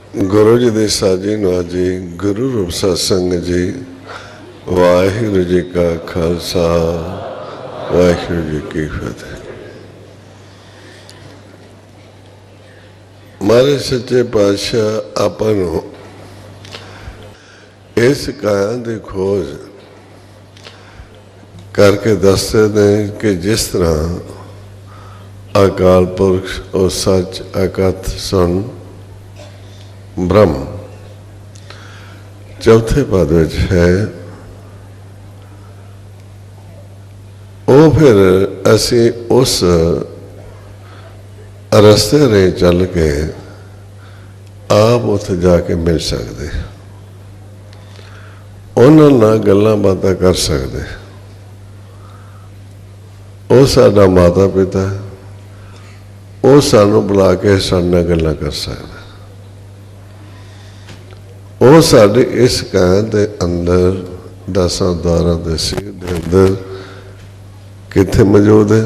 गुरु जी दी साजी नवाजी गुरु रूप सत्संग जी। वाहिगुरु जी का खालसा वाहिगुरु जी की फतेह। मारे सच्चे पातशाह आपां नूं इस काया की खोज करके दसते ने कि जिस तरह अकाल पुरख और सच अकथ सुन ब्रह्म चौथे पद विच है, वो फिर असी उस रस्ते रे चल के आप उत्थे जाके मिल सकते, उन्हां नाल गल्लां बातां कर सकते। वो साडा माता पिता है, वो सानू बुला के साडे नाल गल्लां कर सकदा। वो साडे इस काया दे अंदर 10 द्वारां दे सीर दे अंदर कित्थे मौजूद है,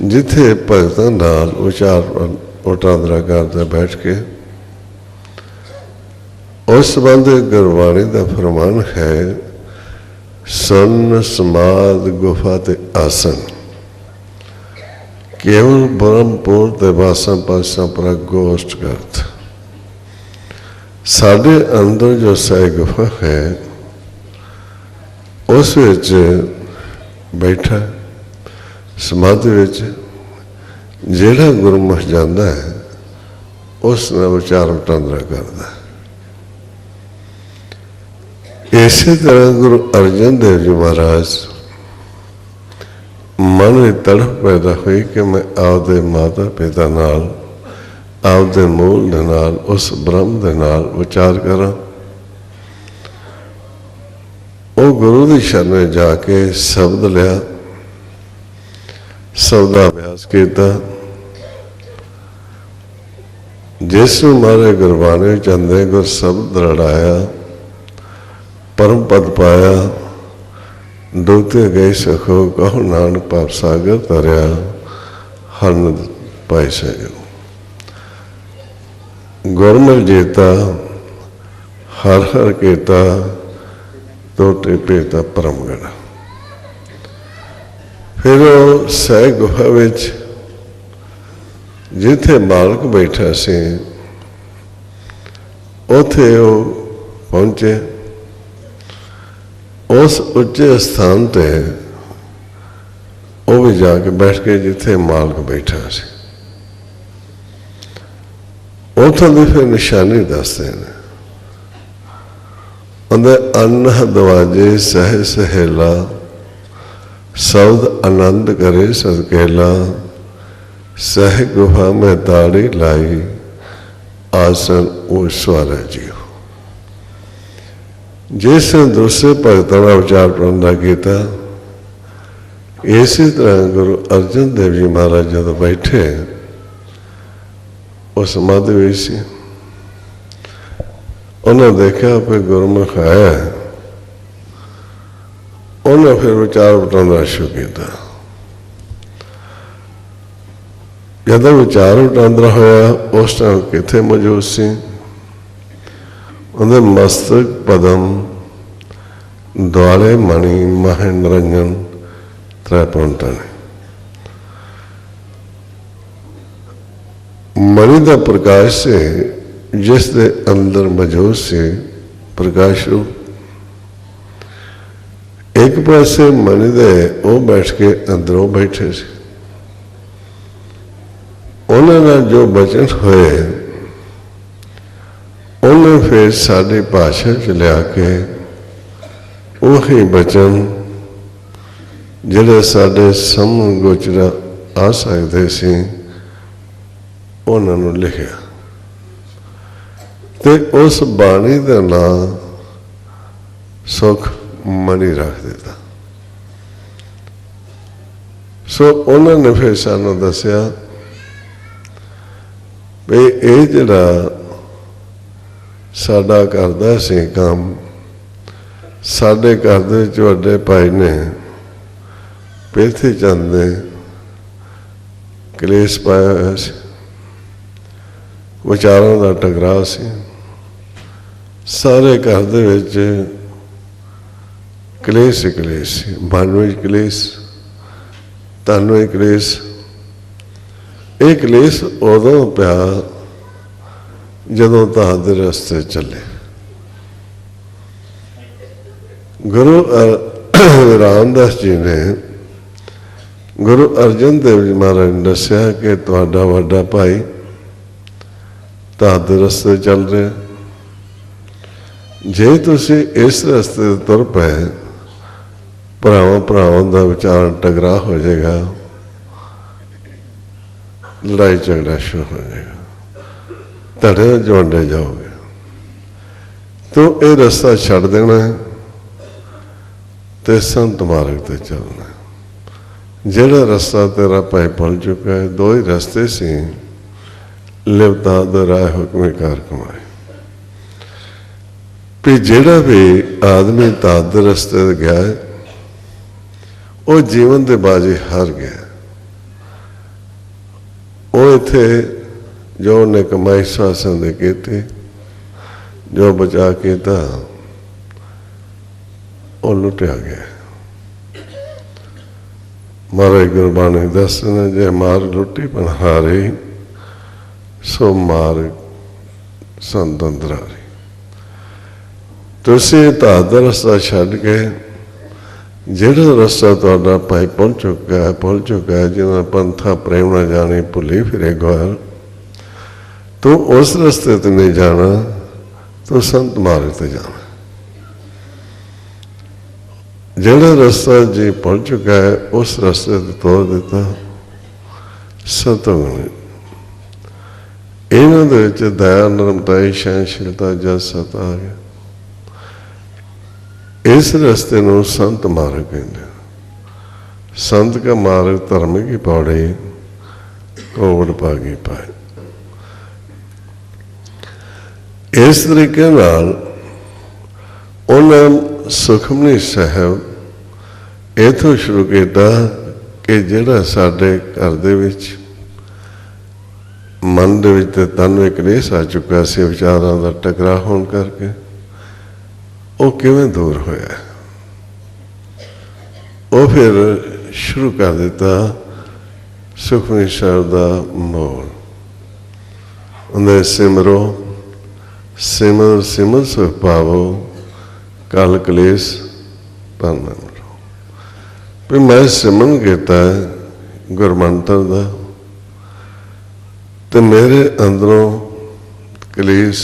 जिथे भगतां नाल उचार वटांदरा करदे बैठ के। उस संबंध गुरबाणी का फरमान है, सुन समाध गुफा ते आसन केवल ब्रह्मपुर ते वासा पासा पर गोष्ठ करत। साढ़े अंदर जो सह गुफा है उस विच बैठा समाधि विच जिहड़ा गुरमुख जाता है उस नाल विचार वटांदरा करदा। इसी तरह गुरु अर्जन देव जी महाराज मन में तड़प पैदा हुई कि मैं आपदे माता पिता नाल आपदे मूल दे नाल उस ब्रह्म दे नाल विचार करा। वो गुरु की शरण में जाके शब्द लिया, शब्दाभ्यास किया, जिस मारे गुरबाणी चंदे गुर शब्द रड़ाया, परम पद पाया, डूबते गए सखो कहो नानक पाप सागर तरिया, हन पाई सको। गुरमुख जीता हर हर केता टोटे पेता परम गड़ा। फिर वो सह गुफा विच जिथे मालक बैठा से उथे वो पहुंचे। उस उच्चे स्थान पे वो भी जाके बैठ के जिथे मालक बैठा से उथों की फिर निशानी दसते हैं। अंदर अन्न दवाजे सह सहेला, शब्द आनंद करे सदकेला, सह गुफा में ताड़ी लाई, आसन वो स्वारा जियो। जिसने दूसरे भगतों का विचार प्रबंधा किया, इसी तरह गुरु अर्जन देव जी महाराज जब बैठे उस समाधि में सी, उन्हें देखा कोई गुरमुख आया, उन्हें फिर विचार वटांदरा शुरू किया। जब विचार वटांदरा होया उस टाइम किथे मौजूद सी, उन्हें मस्तक पदम द्वारे मणि महेंद्र रंजन त्रैपुंटा ने मणि का प्रकाश से जिस दे अंदर मौजूद से प्रकाश रूप एक पासे मणि दे वो बैठ के अंदरों बैठे से उन्होंने जो वचन होए उन्हें फिर साड़ी भाषा च लिया के वही वचन जिहड़े साडे समझ गोचरा आ सकते सी उन्होंने लिखिया ते उस बाणी का नाम सुख मणि रख दिता। सो उन्होंने फिर सानू दसिया भी ये जिहड़ा साडा करदा सी काम, साडे घर दे विच वड्डे भाई ने पिरथी चंद ने कलेश पाया होया सी। विचारों का टकराव सी। सारे घर दे विच कलेश ही कलेश, मन में कलेश, तन में कलेश। ये कलेश उदों पिया जदों धाम दे रस्ते चले। गुरु रामदास जी ने गुरु अर्जन देव जी महाराज ने दसिया कि तुहाडा वड्डा भाई धाम दे रस्ते चल रहे, जे तुसी इस रस्ते तुर पे भरावां भरावां दा विचार टकरा हो जाएगा, लड़ाई झगड़ा शुरू हो जाएगा, धड़े जोड़े जाओगे। तो ये रास्ता छड़ देना है ते संत मार्ग ते चलना है। जेड़ा रास्ता तेरा भाई पल चुका है, दो ही रास्ते से लिवता राय हुक्म कार कमाए। भी जेड़ा भी आदमी धाद रस्ते गया है वो जीवन के बाजी हार गया। वो इत्थे जो उन्हें कमाई श्वासन दे कीती, जो बचा किया वो लुटिया गया। महाराज गुरबाणी दसने जे मार लुटी पनहारी, सो मार संतंत्रारी। तुसी धाद दा रस्ता छड्ड के जेड़ा रस्ता तुहाडा भाई भुल चुका है, जिन्हें पंथा प्रेम न जाने भुली फिरे ग्वाल, तो उस रस्ते ते नहीं जाना, तो संत मार्ग ते जाना। जेड़ा रास्ता जी भुल चुका है उस रास्ते ते तोड़ दिता सतगुण। इन्हां दे विच दया नरमताई सहनशीलता जस सत आ गया। इस रास्ते नूं संत मार्ग कहंदे। संत का मार्ग धर्म की पौड़ी कोवड़ भागी पाए। इस तरीके नाल उन्हें सुखमनी साहब इथों शुरू किया कि जिहड़ा साडे घर दे विच मन दे विच ते तन में कलेश आ चुका सी विचारां दा टकराव होण करके, वो किवें दूर होया। वो फिर शुरू कर दिता सुखमनी साहब दा मोल। उन्हें सिमरो सिमर सिमर सुख पावो, कल कलेश पर न मरो। भी मैं सिमरन किया गुरमंत्र का, तो मेरे अंदरों कलेश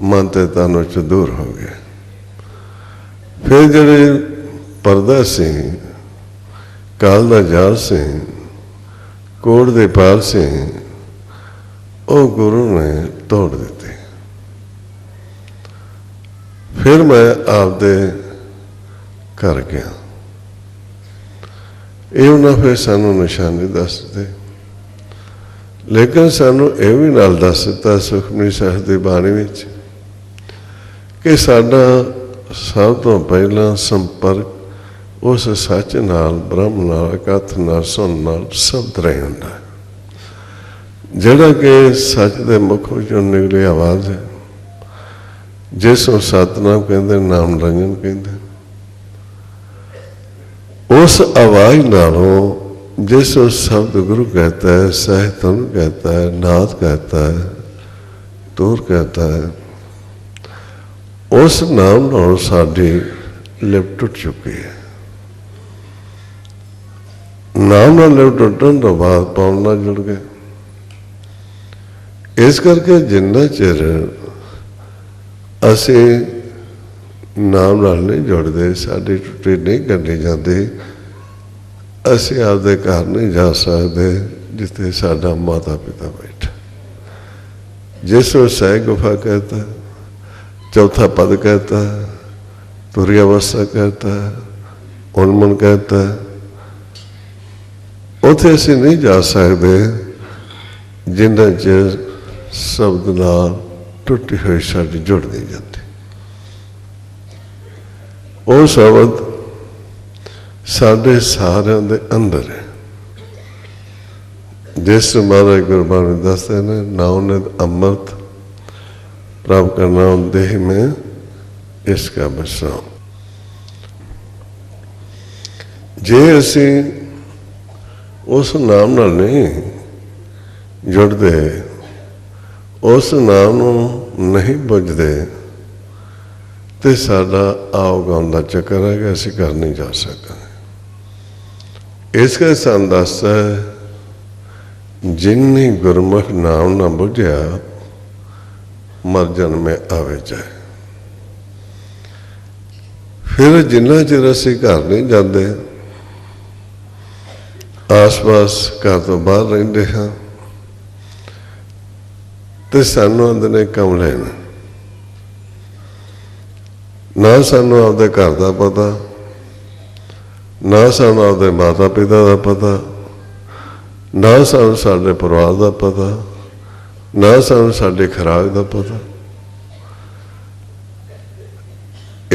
मन ते तन च दूर हो गए। फिर जड़े परदा से काल का जाल से कोड़ दे पाल से वो गुरु ने तोड़ दिते। फिर मैं आपदे घर गया। ये उन्हें फिर सानू निशानी दस दे, लेकिन सानू ये भी नाल दस दिता सुखमनी साहब की बाणी विच कि साडा सब तो पहला संपर्क उस सच नाल, ब्रह्म नाल, कथ नाल, सुन नाल, शब्द रहे हुंदा है, जिहड़ा कि सच दे मुख विचों निकली आवाज़ है, जिसनूं सतनाम कहते, नाम रंजन कहते। उस आवाज़ नालों जिसनूं शब्द गुरु कहता है, सहतन कहता है, नाथ कहता है, दूर कहता है, उस नाम नालों साडी लिप टुट चुकी है। नाम नाल लिप टुटन तो बाद पाउण नाल जुड़ गए। इस करके जिन्ना चिर असी नाम नाल नहीं जुड़ते, साडी टुट्टी नहीं करनी जाती, असी आपदे घर नहीं जा सकते जिथे साडा माता पिता बैठा। जिसको सह गुफा कहता है, चौथा पद कहता है, तुरिया अवस्था कहता है, उन्मन कहता है, उत्थे असी नहीं जा सकते जिन्ना चिर शब्द नाल टुटी हुई साडी जुड़ नहीं जाती। वो शब्द साढ़े सारे दे अंदर है। जिस महाराज गुरबाणी दसते हैं नाम ने अमृत प्राप्त करना देह में इसका विश्राम। जे असी उस नाम नाल नहीं जुड़ते, उस नाम नूं नहीं बुझते, तो साडा आओ का चक्कर है कि असी कर नहीं जा सकते। इसका सान दसता है जिन्नी गुरमुख नाम ना बुझिया मर जन्मे आवे जाए। फिर जिन्ना चिर असी घर नहीं जाते, आस पास घर तो बाहर रहिंदे हाँ, तो सानू आंदे ने कमले ने, ना सानू आपदे घर का पता, ना सानू आपदे माता पिता का पता, ना सानू साडे परिवार का पता, ना सानू साडी खुराक का पता।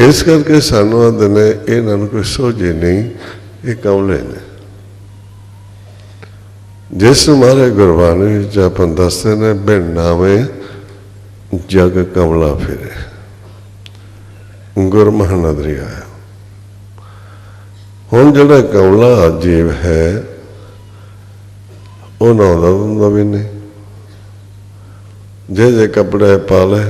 इस करके सानू आंदे ने इन्हां कोई सोझे नहीं, ये कमले ने। जिस हमारे गुरबाणी अपन दसते ने बिन नामे जग कमला फिरे, गुरमुख नदरी आया। हुण जिहड़ा कमला जीव है वो नहाउंदा धोंदा भी नहीं, जे कपड़े पा ले,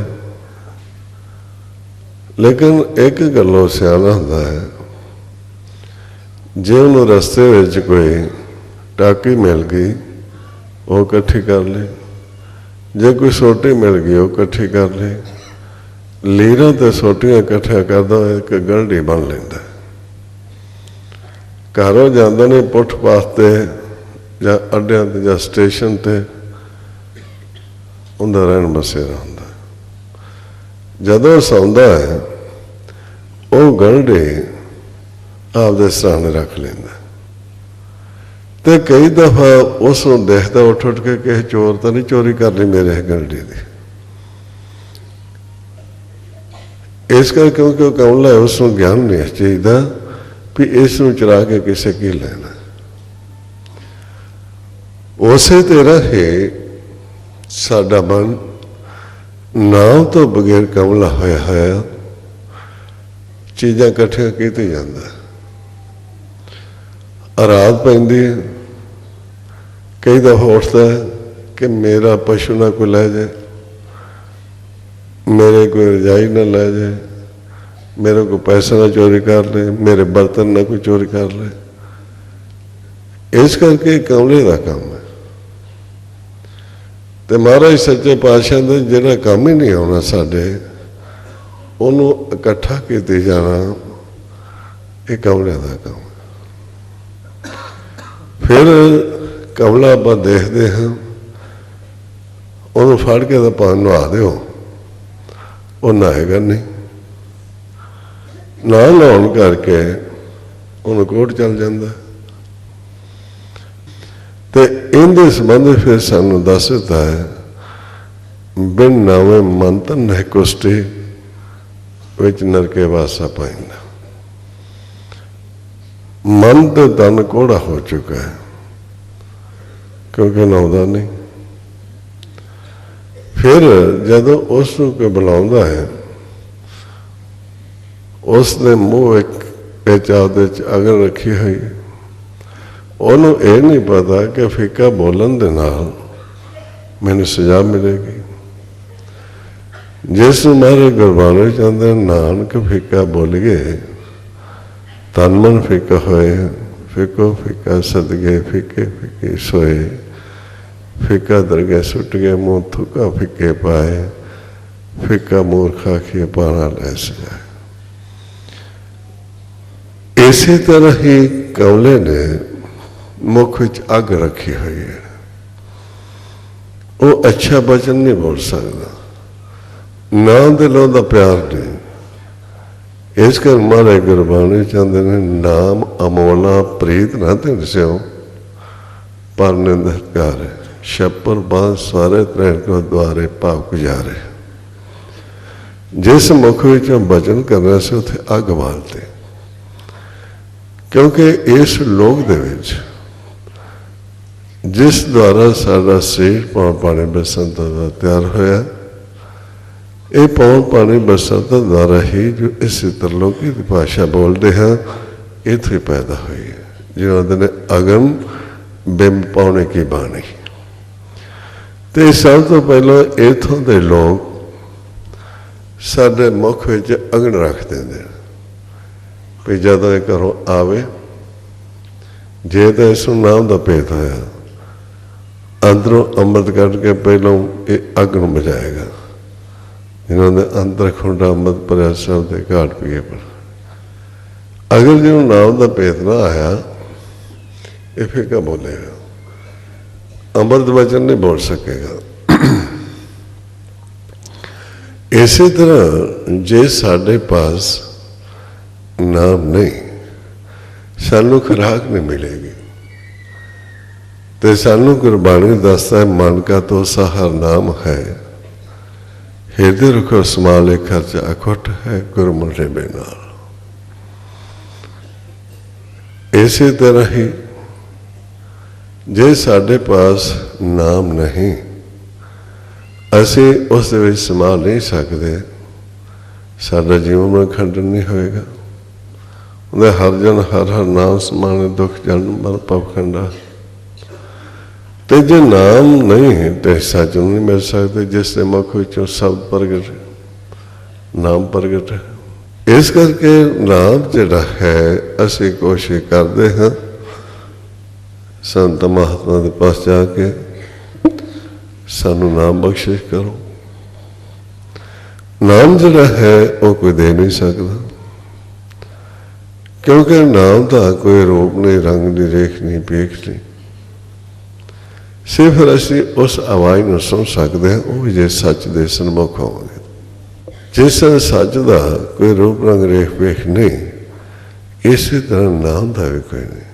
लेकिन एक गलों सियाना हुंदा है, जे उन्होंने रस्ते विच कोई टाकी मिल गई वो इकट्ठी कर ले, जे कोई सोटी मिल गई वो इकट्ठी कर ले, लीरां ते सोटियां इकट्ठियां करदा एक गलडी बन लैंदा। घरों जांदा नहीं फुटपाथ ते जां अड्डियां ते जां स्टेशन ते उहदा रहन बसेरा हुंदा। जदों सौंदा है वो गलडी आपदे सराहने रख लैंदा। तो कई दफा उसनूं देखदा उठ उठ के किसी चोर तो नहीं चोरी कर ली मेरे गलडी की। इस कर क्योंकि वह कमला है, उसनूं ज्ञान नहीं चाहिए भी इसनूं चुरा के किसे की लेना। उसे तरह ही साडा मन नाम तो बगैर कमला होया होया चीज़ां इकट्ठियां कीती जांदा। रात पैंदी कई दफा उठता है कि मेरा पशु ना कोई लै जाए, मेरे कोई रजाई ना लै जाए, मेरे को पैसा ना चोरी कर ले, मेरे बर्तन ना कोई चोरी कर ले। इस करके कमले का काम है। तो महाराज सच्चे पातशाह ने जिहड़ा काम ही नहीं आना साडे उन्होंने इकट्ठा किए जाना, ये कमले का काम है। फिर कमला आप देखते हैं उन्होंने फड़ के तो पान नहा दो, वो नहाएगा नहीं, ना नहाउण करके उन्होंने कोर्ट चल जाता। तो इनके संबंध फिर सानू दस दिता है बिन नावे मन तन नह कुष्टी विच नरके वासा पाइंदा। मन तो तन कोड़ा हो चुका है क्योंकि नहाउंदा नहीं। फिर जदों उसनूं कोई बुलाउंदा है, उसने मुँह एक आपदे च अगल रखी हुई, उन्होंने ये नहीं पता कि फिक्का बोलन दे नाल मैनूं सजा मिलेगी। जिस मारे गुरबाणी चाहते नानक फिक्का बोल गए तन मन फिक्का होए, फिको फिक्का सदगे फिके फिके सोए, फिक्का दरगे सुट गए मुँह थुका फिके पाए, फिक्का मूर्खा खिए पाना ले सजाए। इसी तरह ही कमले ने मुख विच अग रखी हुई है, वो अच्छा वचन नहीं बोल सकता, ना दिलों का प्यार नहीं। इस कर मारे गुरबाणी चाहते हैं नाम अमोला प्रीत ना तिन स्यो पर निंदकार है, छप्पर बांध सारे त्रैण को द्वारे भाव गुजारे। जिस मुख विचों वचन करना से उथे अग बालते, क्योंकि इस लोक दे विच जिस द्वारा साडा शरीर पौन पानी बसंत दा तैयार होया, ये पौन पानी बसंत द्वारा ही जो इस त्रिलोकी की भाषा बोलते हैं इत्थों ही पैदा हुई है। जो आते ने अगन बिंब पाने की बाणी। तो सब तो पहले इथों के लोग साडे मुख विच अगन रख देंगे भी जदों ये घरों आवे, जे तो इस नाम का भेद होया, अंदरों अमृत कट के पहलों ये अगन बजाएगा। इन्होंने अंदर खुंडा अमृत भरिया सब के घाट पीए पर। अगर जो नाम का भेद ना आया, ये फिर क्या बोलेगा? अमृत वचन नहीं बोल सकेगा। इसी तरह जे साढ़े पास नाम नहीं, सानू खुराक नहीं मिलेगी। तो सानू गुरबाणी दसता है मन का तो सहार नाम है, हृदय रखो समाले खर्च अखुट है गुरमुखे बिना। इसी तरह ही जे साढ़े पास नाम नहीं, असी उस समा नहीं सकते, साडा जीवन में खंडन नहीं होएगा। उन्हें हर जन हर हर नाम समाने दुख जन्म मर पवखंडा। तो जो नाम नहीं है तो सच नहीं मिल सकते, जिससे मुख विचों शब्द प्रगट नाम प्रगट है। इस करके नाम जिहड़ा है असी कोशिश करते हैं संत महात्मा के पास जाके सानू नाम बख्शिश करो। नाम जिहड़ा है वो कोई दे नहीं सकता, क्योंकि नाम का कोई रूप नहीं, रंग नहीं, रेख नहीं, पेख नहीं। सिर्फ असी उस आवाज़ को सुन सकते हैं, वो जे सच दे सन्मुख होवे। जिस सच का कोई रूप रंग रेख पेख नहीं, इसी तरह नाम का भी कोई नहीं।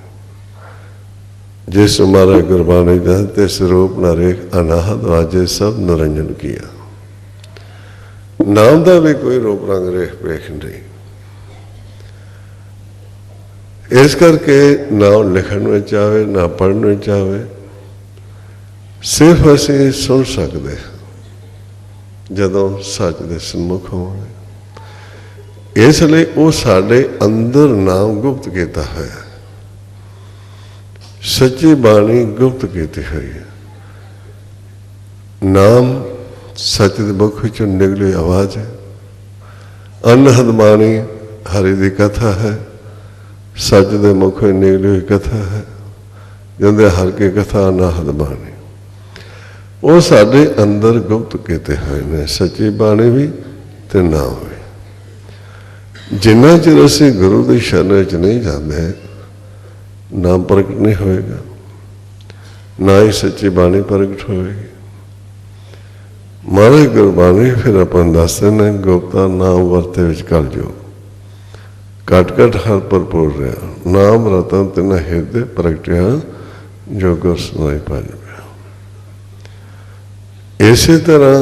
जिस हमारा गुरबाणी जानते स्वरूप न रेख अनाहत वाजे सब निरंजन किया। नाम का भी कोई रूप रंग रेख पेख नहीं। इस करके ना लिखण में चाहे ना पढ़ने में चाहे, सिर्फ असी सुन सकते जदों सच दे सन्मुख होवे। इसलिए वो साडे अंदर नाम गुप्त किया है, सच्ची बाणी गुप्त की हुई है। नाम सच के मुख विचों निकली आवाज है। अनहद बाणी हरि की कथा है, सच के मुख में निकली हुई कथा है। जिंदे हर की कथा अनहद बाणी, वो साडे अंदर गुप्त किए हुए ने, सच्ची बाणी भी ते नाम भी। जिन्ना चिर असीं गुरु की शरण च नहीं जाते, नाम प्रगट नहीं होएगा, ना ही सच्ची बाणी प्रगट होएगी। महाराज गुरबाणी फिर अपन दसते ने गुप्ता नाम वरते विच कल जो कट कट हर भरपूर रहा, नाम रतन तिना हृदय प्रगटिया जो गुर सुनाई पाज पाया। इसी तरह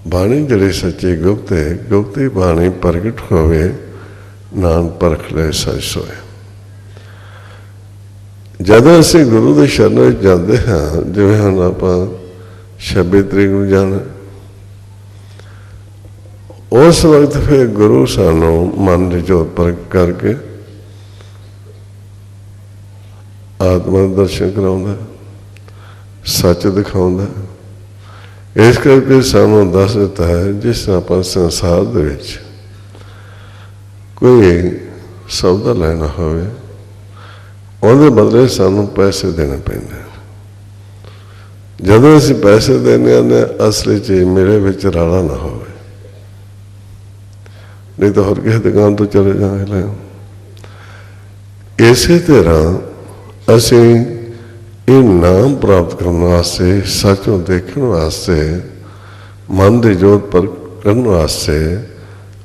बाणी जिहड़ी सच्ची गुप्त है, गुप्ती बाणी प्रगट होवे, नाम परख ले सच सोए। जब असी गुरु के शरण जाते हैं, जिवें हुण आपां 26 तरीक को जाना, उस वक्त फिर गुरु सानू मन की जोत प्रगट करके आत्मा दर्शन कराउंदा, सच दिखाउंदा। इस करके सानू दस दिता है, जिस तरह आपां संसार दे विच कोई सौदा लेना होवे, उहदे बदले सानू पैसे देने पैंदे। जदों असीं पैसे देने आने, असली चीज मेरे विच राड़ा ना होवे, नहीं तो होर किसी दुकान तो चले जाएंगे लें। इसी तरह असीं ये नाम प्राप्त करने वास्ते, सचों देखने वास्ते, मन की जोत प्रगट करने वास्ते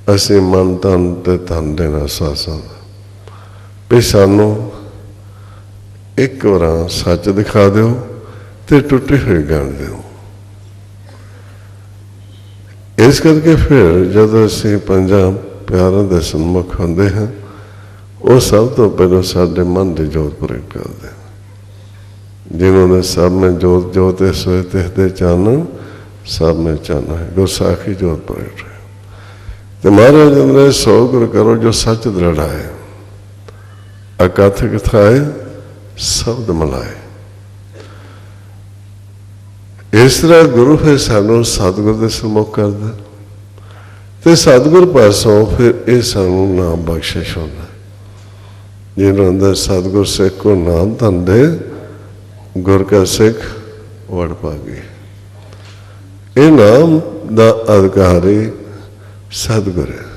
असीं मन तन ते धन देना सासां भी सानू एक बार सच दिखा दो तो टुटी हुई गण दो। इस करके फिर जब असीं पंजां प्यारां दे सन्मुख होंदे हैं, वो सब तो पहले साडे मन की जोत प्रगट करते हैं। जिन्होंने सब में जोत जोत सोए तिहते चानन सब में चाना है। गुरसाखी जोत प्रगट है। तो महाराज ने 100 गुर करो जो सच दृढ़ाए, अकथ कथाए शब्द मलाए। इस तरह गुरु फिर सानू सतगुर दे सन्मुख करदा ते सतगुर पासों फिर ये सानू नाम बख्शिश होंदा। जिन्होंने अंदर सतगुर सिख को नाम धन दे, गुर का सिख वड़ पागी। ये नाम दा अधिकारी सतगुर है।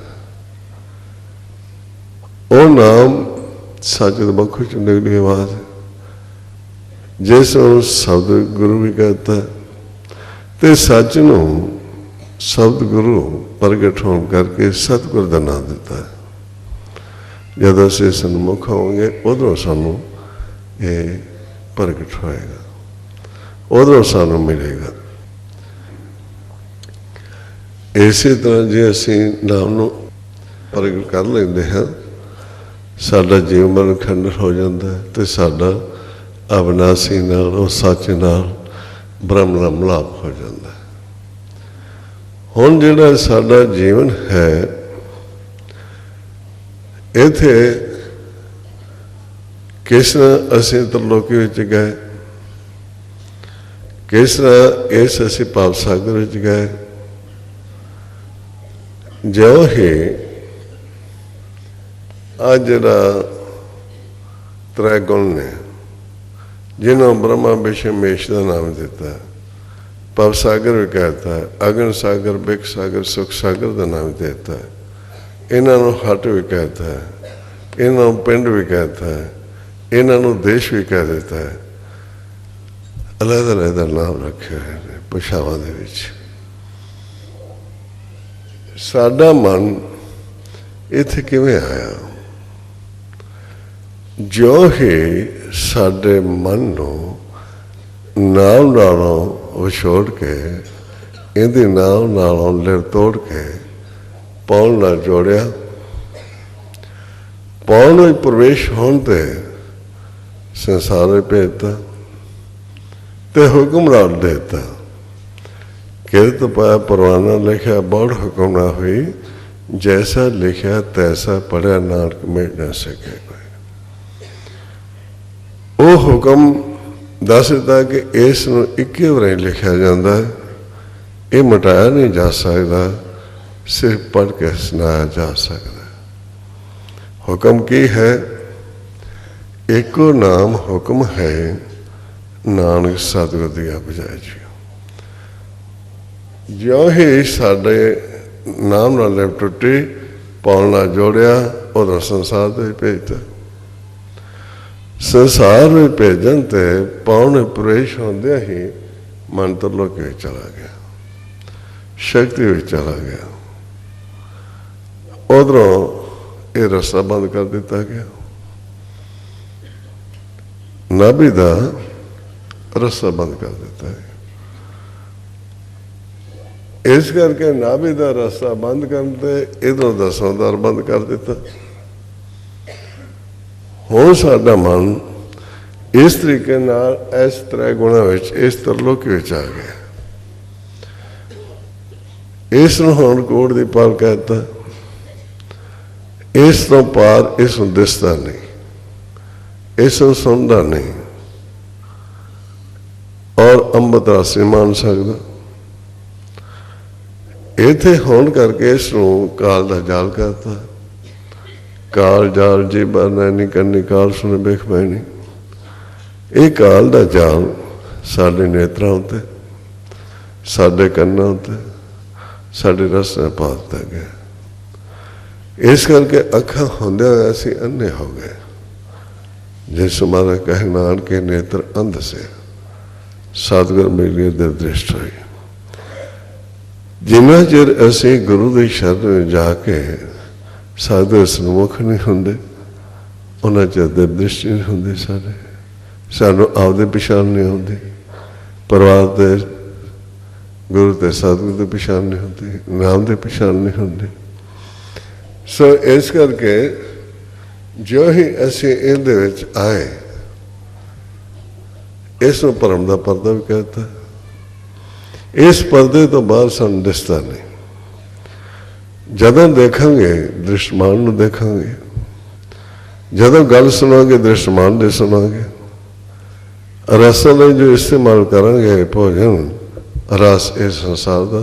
वो नाम सच मुख च निकली आवाज है, जिसनों शब्द गुरु भी कहता है। तो सच नू शब्द गुरु प्रगट होने करके सतगुर का नाम दिता है। जब असीं सन्मुख होंगे उधरों सानू ये प्रगट होएगा, उधरों सानू मिलेगा। इसी तरह जे असीं नाम नू प्रगट कर लेंदे हां, साडा जीवन खंडर हो जाता है। तो साडा अविनाशी नाल उस सच नाल ब्रह्म दा मिलाप हो जाता है। हुण जिहड़ा साडा जीवन है, इत्थे किस तरह असीं त्रिलोकी विच गए, किस तरह इस असीं पाप सागर विच गए। ज्यों ही आ जिहड़ा त्रै गुण ने, जिन्होंने ब्रह्मा विष्णु महेश का नाम दिता है, पव सागर भी कहता है, अग्न सागर, बिक सागर, सुख सागर का नाम देता है। इन्हों हट भी कहता है, इन्हों पिंड भी कहता है, इन्हों देश भी कह देता है। अलग अलग नाम रखे हुए हैं भाषावां दे विच। साडा मन इत्थे किवें आया? जो ही साडे मन नू नाम नालों विछोड़ के, इहदे नाम नालों लिर तोड़ के पौन नाल जोड़िया, पौन में प्रवेश होने ते संसार में भेजता ते हुक्म डाल देता। किरत पाया परवाना लिखा, बड़ हुक्म ना हुई, जैसा लिखा तैसा पढ़िया नानक मिट न सके। वो हुक्म दस दिता कि इस नूं इक्के वारी लिखा जाता है, ये मिटाया नहीं जा सकता, सिर्फ पढ़ के सुनाया जा सकता। हुक्म की है? एको नाम हुक्म है, नानक सतगुर दिया बजाय जियो। ज्यों ही साडे नाम नाल लिप टुटी, पौन नाल जोड़िया, उधर संसार दे भेजता। संसार में भेजन ते पौन में प्रवेश होंदे ही मन त्रिलोकी में चला गया, शक्ति में चला गया। उधरों ये रस्ता बंद कर दिता गया, नाभि दा रस्ता बंद कर दिता है। इस करके नाभि दा रस्ता बंद करते इधरों दसों द्वार बंद कर दिता। हुण साडा मन इस तरीके नाल इस त्रै गुणा विच, इस त्रिलोकी विच आ गया। इस नूं हुण कोट दी पाल कहता, इस तो पार इस नूं दिसदा नहीं, इस नूं सुनदा नहीं और अंम੍ਰਿਤ रस नहीं मान सकदा। इत्थे होण करके इस नूं काल दा जाल कहता। काल जाल जी बरनैनी करनी, काल सुन बेख बैनी। ये काल दा जाल साडे नेत्रां उत्ते, साडे कन्नां उत्ते, साडे रस्ते पा दिता गया। इस करके अखां होंदे होए असीं अन्ने हो गए। जिस हमारा कह नानक के नेत्र अंध से, सतगुर मिलिए दृष्ट हुई। जिन्ना चिर असीं गुरु की शरण में जाके सतगुर सन्मुख नहीं होंदे, उन्ना चिर दृष्टि नहीं होंदी। सानू आपदे पछाण नहीं होंदी, परिवार के गुरु ते सतगुर की पछाण नहीं होंदी, नाम की पछाण नहीं होंदी। सो इस करके जो ही असीं इहदे विच आए, इस नूं भरम का पर्दा भी कहता है। इस पर्दे तो बाहर सानूं दिसदा नहीं। जदों देखांगे दृश्यमान नूं देखांगे, जदों गल सुनांगे दृश्यमान दे सुनांगे। रसां दा जो इस्तेमाल करांगे भोजन रस इस संसार का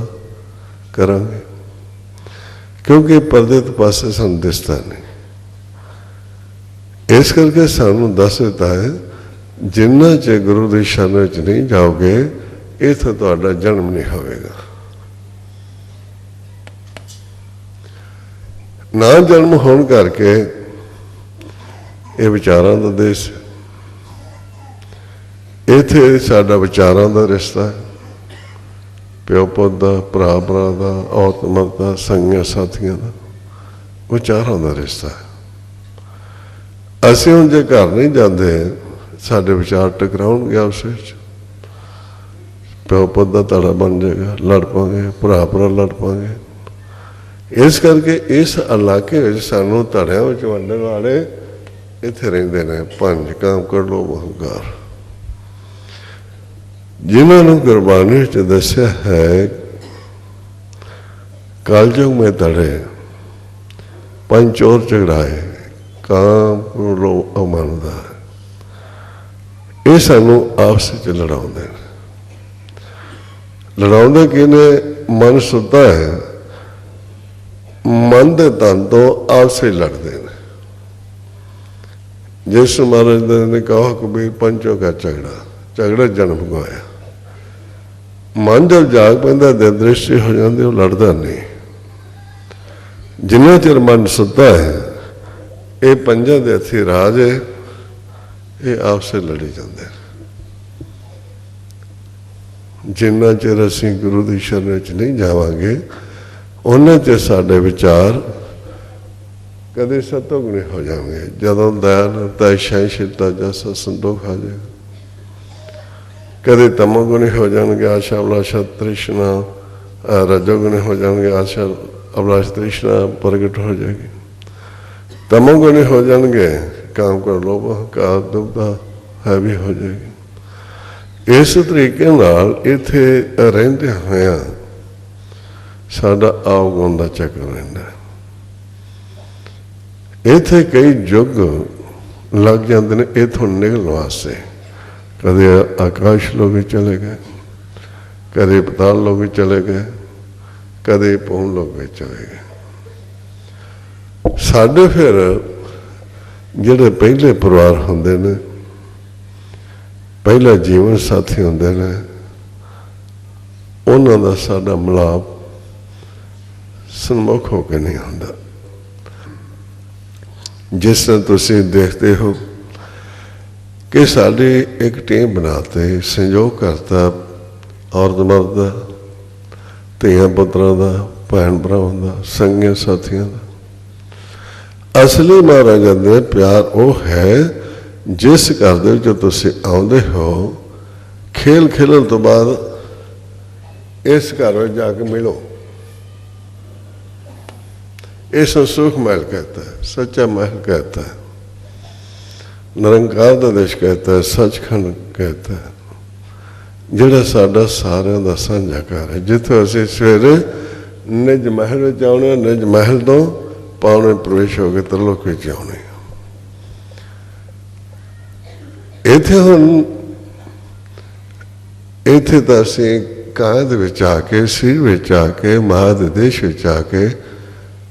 करांगे, क्योंकि पर्दे तो पासे सानूं दिसदा नहीं। इस करके सानूं दस दिता है जिन्ना चਿਰ गुरु की शरण च नहीं जाओगे इत्थे तुहाडा जन्म नहीं होवेगा। ना जन्म होने करके ये विचारां दा देश, इत्थे साडा विचारां दा रिश्ता है, प्यो पुत दा, भरा भरा दा, औरत मर्द दा, संगियां साथियां दा, विचारां दा रिश्ता है। असीं हुण जे घर नहीं जाते साडे विचार टकराउणगे आपस विच, प्यो पुत दा धड़ा बन जाएगा, लड़ पांगे, भरा भरा लड़ पांगे। इस करके इस इलाके में सानू धड़ियां विच वंडण वाले इत्थे रहिंदे ने पंज काम कर लो अहंकार, जिन्होंने गुरबाणी विच दस्या है कलयुग में धड़े पंज चोर झगड़ाए काम लो अमनदा। ये सानू आपस च लड़ाउंदे ने। लड़ाउंदे किने? मन सुद्धा है, मन के तन तो आपस ही लड़ते हैं। जिस महाराज ने कहा कबीर पंचों का झगड़ा, झगड़ा जन्म गवाया। मन जब जाग पैंदा दिन दृष्टि हो जाती वो लड़ता नहीं। जिन्ना चिर मन सुता है ये पंजा दे हथी राज है, ये आपस लड़ी जाते हैं। जिन्ना चिर असीं गुरु की शरण च नहीं जावांगे उन्ना चिर साडे विचार कदे सतोग नहीं हो जाएंगे। जदों दयान तय सहनशीलता जैसा संदोख आ जाएगा, कदे तमोगुणी हो जाएंगे, आशा अभिलाषा तृष्णा, रजोगुणी हो जाएंगे, आशा अभिलाषा तृष्णा प्रगट हो जाएगी। तमोगुणी हो जाएंगे, काम कर लोभ अहंकार दुविधा है भी हो जाएगी। इस तरीके नाल इत्थे रहिंदे होया साडा आवगुण दा चक्कर रहिंदा। इत्थे कई युग लग जाते हैं इत्थों निकलने वास्ते। कदे आकाश लोग चले गए, कदे पताल लोग चले गए, कदे पौन लोग चले गए। साडे फिर जिहड़े पहले परिवार होंदे ने, पहला जीवन साथी होंदे ने, उन्हां दा साडा मिलाप सन्मुख होकर नहीं होंदा। जिस तरह तुसीं देखते हो कि साडी एक टीम बनाते संयोग करता औरत मर्द दा, धीआं पुत्रां दा, भैन भरावां दा, संगियां साथियां दा। असली महाराज दे प्यार वो है जिस घर दे विच तुसीं आउंदे हो, खेल खेलण तो बाद इस घर में जाके मिलो। इस सुख महल कहता है, सच्चा महल कहता है, निरंकार दा देश कहता है, सचखंड कहता है, जिहड़ा साडा सारिਆਂ दा साझा घर है। जिथे असीं सवेरे निज महल विच आउणे, निज महल तो पावने प्रवेश हो गए त्रिलोक विच आउणे। इत्थे हुण इत्थे तां असीं कायद विच आके, सीर विच आके, महादेश विच आके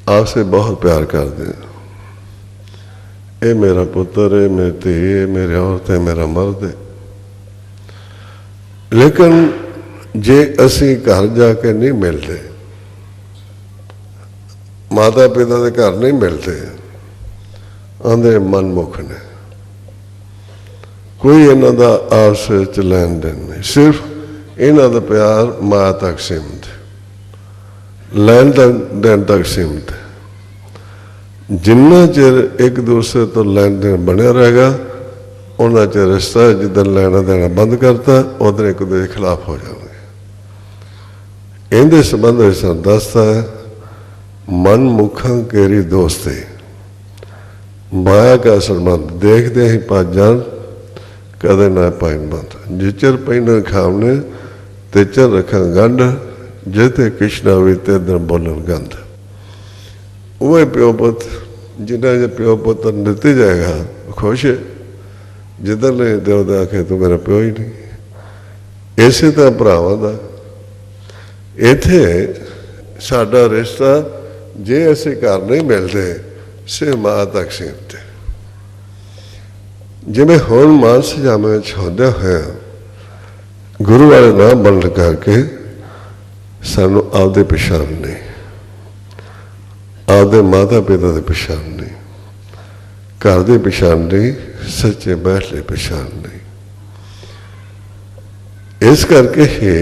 आपसे बहुत प्यार करते हैं। ये मेरा पुत्र है, मेरी धी है, मेरी औरत है, मेरा मर्द है। लेकिन जे असी घर जाके नहीं मिलते, माता पिता के घर नहीं मिलते, आंदे मनमुख ने, कोई इन्हां दा आपस च लैन देन नहीं, सिर्फ इन्हां दा प्यार मां तक सीमित, लैन देन तक सीमित है। जिन्ना चिर एक दूसरे तो लैन देन बनया रहेगा उन्ना चिर रिश्ता है। जिदन लेना देना बंद करता उधर एक दूसरे के खिलाफ हो जाएंगे। इनके संबंध में दसता है मन मुखा केरी दोस्ती, माया का संबंध देखते ही पाँच जान ਕਦੇ ਨਾ ਪਾਈਨ ਬੰਦ। ਜਿਚਰ ਪੈਨ ਖਾਵਨੇ ਤੇ ਚਰ ਰੱਖਾਂ ਗੰਢ, ਜੇ ਤੇ ਕਿਸ਼ਨਾ ਵੀ ਤੇ ਦਰ ਬੋਲਣ ਗੰਧ। ਉਹ ਪਿਓ ਪੁੱਤ ਜਿੰਨਾ ਜੇ ਪਿਓ ਪੁੱਤ ਦਿੱਤੇ ਜਾਏਗਾ ਖੁਸ਼ ਹੈ, ਜਿੱਧਰ ਨੇ ਤੇ ਉਹਦਾ ਆਖੇ ਤੂੰ ਮੇਰਾ ਪਿਓ ਹੀ ਨਹੀਂ। ਇਸੇ ਤਰ੍ਹਾਂ ਭਰਾਵਾਂ ਦਾ ਇੱਥੇ ਸਾਡਾ ਰਿਸ਼ਤਾ ਜੇ ਅਸੀਂ ਘਰ ਨਹੀਂ ਮਿਲਦੇ ਸਿਰ ਮਾਂ ਤੱਕ ਸੀਮਤ ਹੈ। ਜਿਵੇਂ ਹੁਣ ਮਾਨਸ ਜਾਮੇ ਵਿੱਚ ਹੁੰਦਿਆਂ ਹੋਇਆ ਗੁਰੂ ਵਾਲੇ ਨਾਮ ਬਣਨ ਕਰਕੇ ਸਾਨੂੰ ਆਪਦੇ ਪਛਾਣ ਨਹੀਂ, ਆਪਦੇ ਮਾਤਾ ਪਿਤਾ ਦੀ ਪਛਾਣ ਨਹੀਂ, ਘਰ ਦੀ ਪਛਾਣ ਨਹੀਂ, ਸੱਚੇ ਬੈਠਲੇ ਪਛਾਣ ਨਹੀਂ। ਇਸ ਕਰਕੇ ਹੀ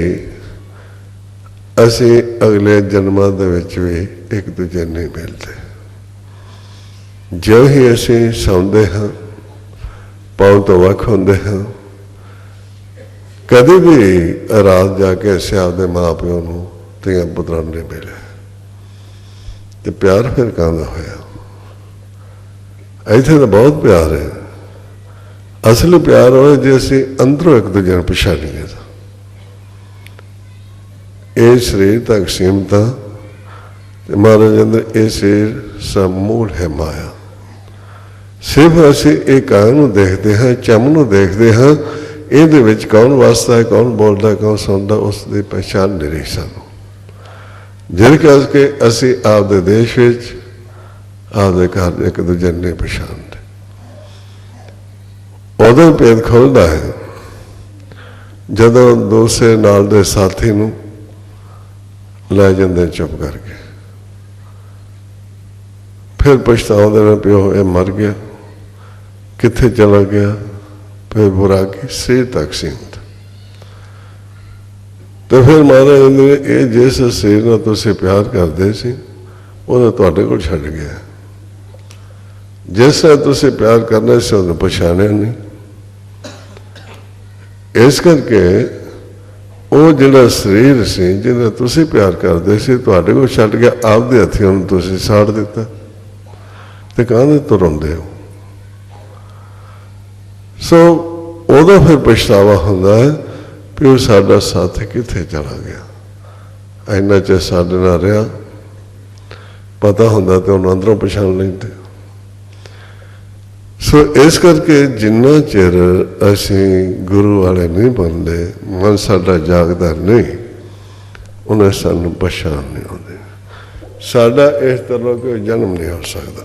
ਅਸੀਂ ਅਗਲੇ ਜਨਮਾਂ ਦੇ ਵਿੱਚ ਵੀ ਇੱਕ ਦੂਜੇ ਨਹੀਂ ਮਿਲਦੇ। ਜਿਉਂ ਹੀ ਅਸੀਂ ਸੌਂਦੇ ਹਾਂ ਪਾਉਣ ਤੋਂ ਵੱਖ ਹੁੰਦੇ ਹਾਂ, ਕਦੇ ਵੀ ਰਾਤ ਜਾ ਕੇ ਅਸੀਂ ਆਪਦੇ ਮਾਂ ਪਿਓ ਨੂੰ ਧੀਆਂ ਪੁੱਤਰਾਂ ਨੂੰ ਨਹੀਂ ਮਿਲੇ ਤੇ ਪਿਆਰ ਫਿਰ ਕਾਹਦਾ ਹੋਇਆ। ਇੱਥੇ ਤਾਂ ਬਹੁਤ ਪਿਆਰ ਹੈ। ਅਸਲੀ ਪਿਆਰ ਹੋਏ ਜੇ ਅਸੀਂ ਅੰਦਰੋਂ ਇੱਕ ਦੂਜੇ ਨੂੰ ਪਛਾਣੀਏ। ਇਹ ਸਰੀਰ ਤੱਕ ਸੀਮਤ ਆ ਤੇ ਮਹਾਰਾਜ ਅੰਦਰ ਇਹ ਸਰੀਰ ਸਭ ਮੂਲ ਹੈ ਮਾਇਆ। ਸਿਰਫ ਅਸੀਂ ਇਹ ਕਾਂ ਨੂੰ ਦੇਖਦੇ ਹਾਂ, ਚੰਮ ਨੂੰ ਦੇਖਦੇ ਹਾਂ, ਇਹਦੇ ਵਿੱਚ ਕੌਣ ਵਸਦਾ ਹੈ, ਕੌਣ ਬੋਲਦਾ, ਕੌਣ ਸੁਣਦਾ, ਉਸ ਦੀ ਪਛਾਣ ਨਹੀਂ ਰਹੀ ਸਾਨੂੰ। ਜਿਹਦੇ ਕਰਕੇ ਅਸੀਂ ਆਪਦੇ ਦੇਸ਼ ਵਿੱਚ ਆਪਦੇ ਘਰ ਇੱਕ ਦੂਜੇ ਨੂੰ ਨਹੀਂ ਪਛਾਣਦੇ। ਉਦੋਂ ਭੇਦ ਖੁੱਲ੍ਹਦਾ ਹੈ ਜਦੋਂ ਦੂਸਰੇ ਨਾਲ ਦੇ ਸਾਥੀ ਨੂੰ ਲੈ ਜਾਂਦੇ ਚੁੱਪ ਕਰਕੇ, ਫਿਰ ਪਛਤਾਉਂਦੇ ਨੇ ਪਿਓ ਇਹ ਮਰ ਗਿਆ, ਕਿੱਥੇ ਚਲਾ ਗਿਆ, ਫਿਰ ਬੁਰਾ ਕੀ ਸਿਰ ਤੱਕ ਸੀਮਤ। ਤੇ ਫਿਰ ਮਹਾਰਾਜ ਨੇ ਇਹ ਜਿਸ ਸਰੀਰ ਨਾਲ ਤੁਸੀਂ ਪਿਆਰ ਕਰਦੇ ਸੀ ਉਹ ਤੁਹਾਡੇ ਕੋਲ ਛੱਡ ਗਿਆ। ਜਿਸ ਨਾਲ ਤੁਸੀਂ ਪਿਆਰ ਕਰਨਾ ਸੀ ਉਹਨੂੰ ਪਛਾਣਿਆ ਨਹੀਂ। ਇਸ ਕਰਕੇ ਉਹ ਜਿਹੜਾ ਸਰੀਰ ਸੀ ਜਿਹਦਾ ਤੁਸੀਂ ਪਿਆਰ ਕਰਦੇ ਸੀ ਤੁਹਾਡੇ ਕੋਲ ਛੱਡ ਗਿਆ, ਆਪਦੇ ਹੱਥੀਂ ਉਹਨੂੰ ਤੁਸੀਂ ਸਾੜ ਦਿੱਤਾ ਤੇ ਕਾਹਦੇ ਤੋਂ ਰੋਂਦੇ ਹੋ। ਸੋ ਉਦੋਂ ਫਿਰ ਪਛਤਾਵਾ ਹੁੰਦਾ ਹੈ ਵੀ ਉਹ ਸਾਡਾ ਸਾਥੀ ਕਿੱਥੇ ਚਲਾ ਗਿਆ। ਇੰਨਾ ਚਿਰ ਸਾਡੇ ਨਾਲ ਰਿਹਾ, ਪਤਾ ਹੁੰਦਾ ਤੇ ਉਹਨੂੰ ਅੰਦਰੋਂ ਪਛਾਣ ਲੈਂਦੇ। ਸੋ ਇਸ ਕਰਕੇ ਜਿੰਨਾ ਚਿਰ ਅਸੀਂ ਗੁਰੂ ਵਾਲੇ ਨਹੀਂ ਬਣਦੇ, ਮਨ ਸਾਡਾ ਜਾਗਦਾ ਨਹੀਂ, ਉਹਨੇ ਸਾਨੂੰ ਪਛਾਣ ਨਹੀਂ ਆਉਂਦੀ। ਸਾਡਾ ਇਸ ਤਰ੍ਹਾਂ ਕੋਈ ਜਨਮ ਨਹੀਂ ਹੋ ਸਕਦਾ।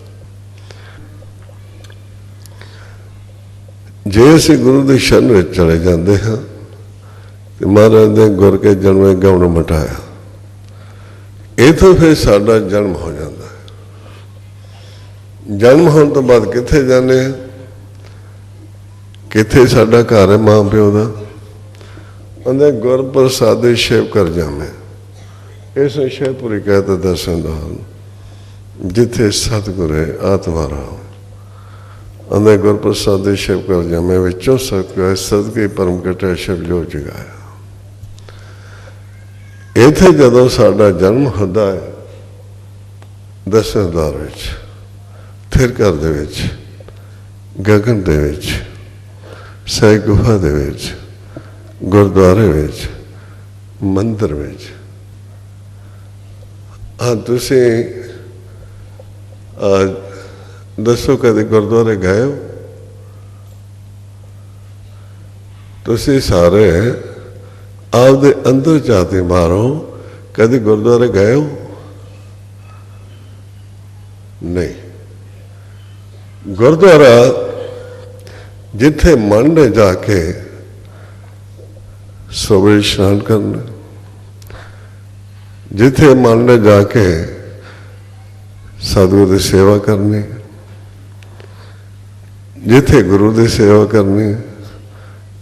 ਜੇ ਅਸੀਂ ਗੁਰੂ ਦੀ ਸ਼ਰਨ ਵਿੱਚ ਚਲੇ ਜਾਂਦੇ ਹਾਂ ਤੇ ਮਹਾਰਾਜ ਨੇ ਗੁਰ ਕੇ ਜਨਮੇ ਗਾਉਣ ਮਟਾਇਆ, ਇੱਥੋਂ ਫਿਰ ਸਾਡਾ ਜਨਮ ਹੋ ਜਾਂਦਾ ਹੈ। ਜਨਮ ਹੋਣ ਤੋਂ ਬਾਅਦ ਕਿੱਥੇ ਜਾਂਦੇ ਹਾਂ, ਕਿੱਥੇ ਸਾਡਾ ਘਰ ਹੈ ਮਾਂ ਪਿਓ ਦਾ। ਉਹਦੇ ਗੁਰ ਪ੍ਰਸਾਦੇ ਸ਼ਿਵ ਕਰ ਜਾਵੇਂ, ਇਸ ਨੂੰ ਸ਼ਿਵਪੁਰੀ ਕਹਿਤਾ ਦਰਸ਼ਨ ਦਾ, ਜਿੱਥੇ ਸਤਿਗੁਰ ਹੈ ਆਤਮਾਰਾ। ਉਹਦੇ ਗੁਰ ਪ੍ਰਸਾਦੇ ਸ਼ਿਵ ਕਰ ਜਾਵੇਂ, ਵਿੱਚੋਂ ਸਤਿਗੁਰ ਸਦਕੇ ਪਰਮ ਕਟਿਆ ਸ਼ਿਵ ਜੋ ਜਗਾਇਆ। ਇੱਥੇ ਜਦੋਂ ਸਾਡਾ ਜਨਮ ਹੁੰਦਾ ਹੈ ਦਰਸ਼ਨਦਾਰ ਵਿੱਚ, ਥਿਰ ਘਰ ਦੇ ਵਿੱਚ, ਗਗਨ ਦੇ ਵਿੱਚ, ਸਹਿ ਗੁਫਾ ਦੇ ਵਿੱਚ, ਗੁਰਦੁਆਰੇ ਵਿੱਚ, ਮੰਦਰ ਵਿੱਚ। ਹਾਂ ਤੁਸੀਂ ਦੱਸੋ ਕਦੇ ਗੁਰਦੁਆਰੇ ਗਏ ਹੋ? ਤੁਸੀਂ ਸਾਰੇ ਆਪਦੇ ਅੰਦਰ ਝਾਤੀ ਮਾਰੋ, ਕਦੇ ਗੁਰਦੁਆਰੇ ਗਏ ਹੋ? ਨਹੀਂ। ਗੁਰਦੁਆਰਾ ਜਿੱਥੇ ਮਨ ਨੇ ਜਾ ਕੇ ਸਵੇਰੇ ਇਸ਼ਨਾਨ ਕਰਨਾ, ਜਿੱਥੇ ਮਨ ਨੇ ਜਾ ਕੇ ਸਤਿਗੁਰੂ ਦੀ ਸੇਵਾ ਕਰਨੀ, ਜਿੱਥੇ ਗੁਰੂ ਦੀ ਸੇਵਾ ਕਰਨੀ,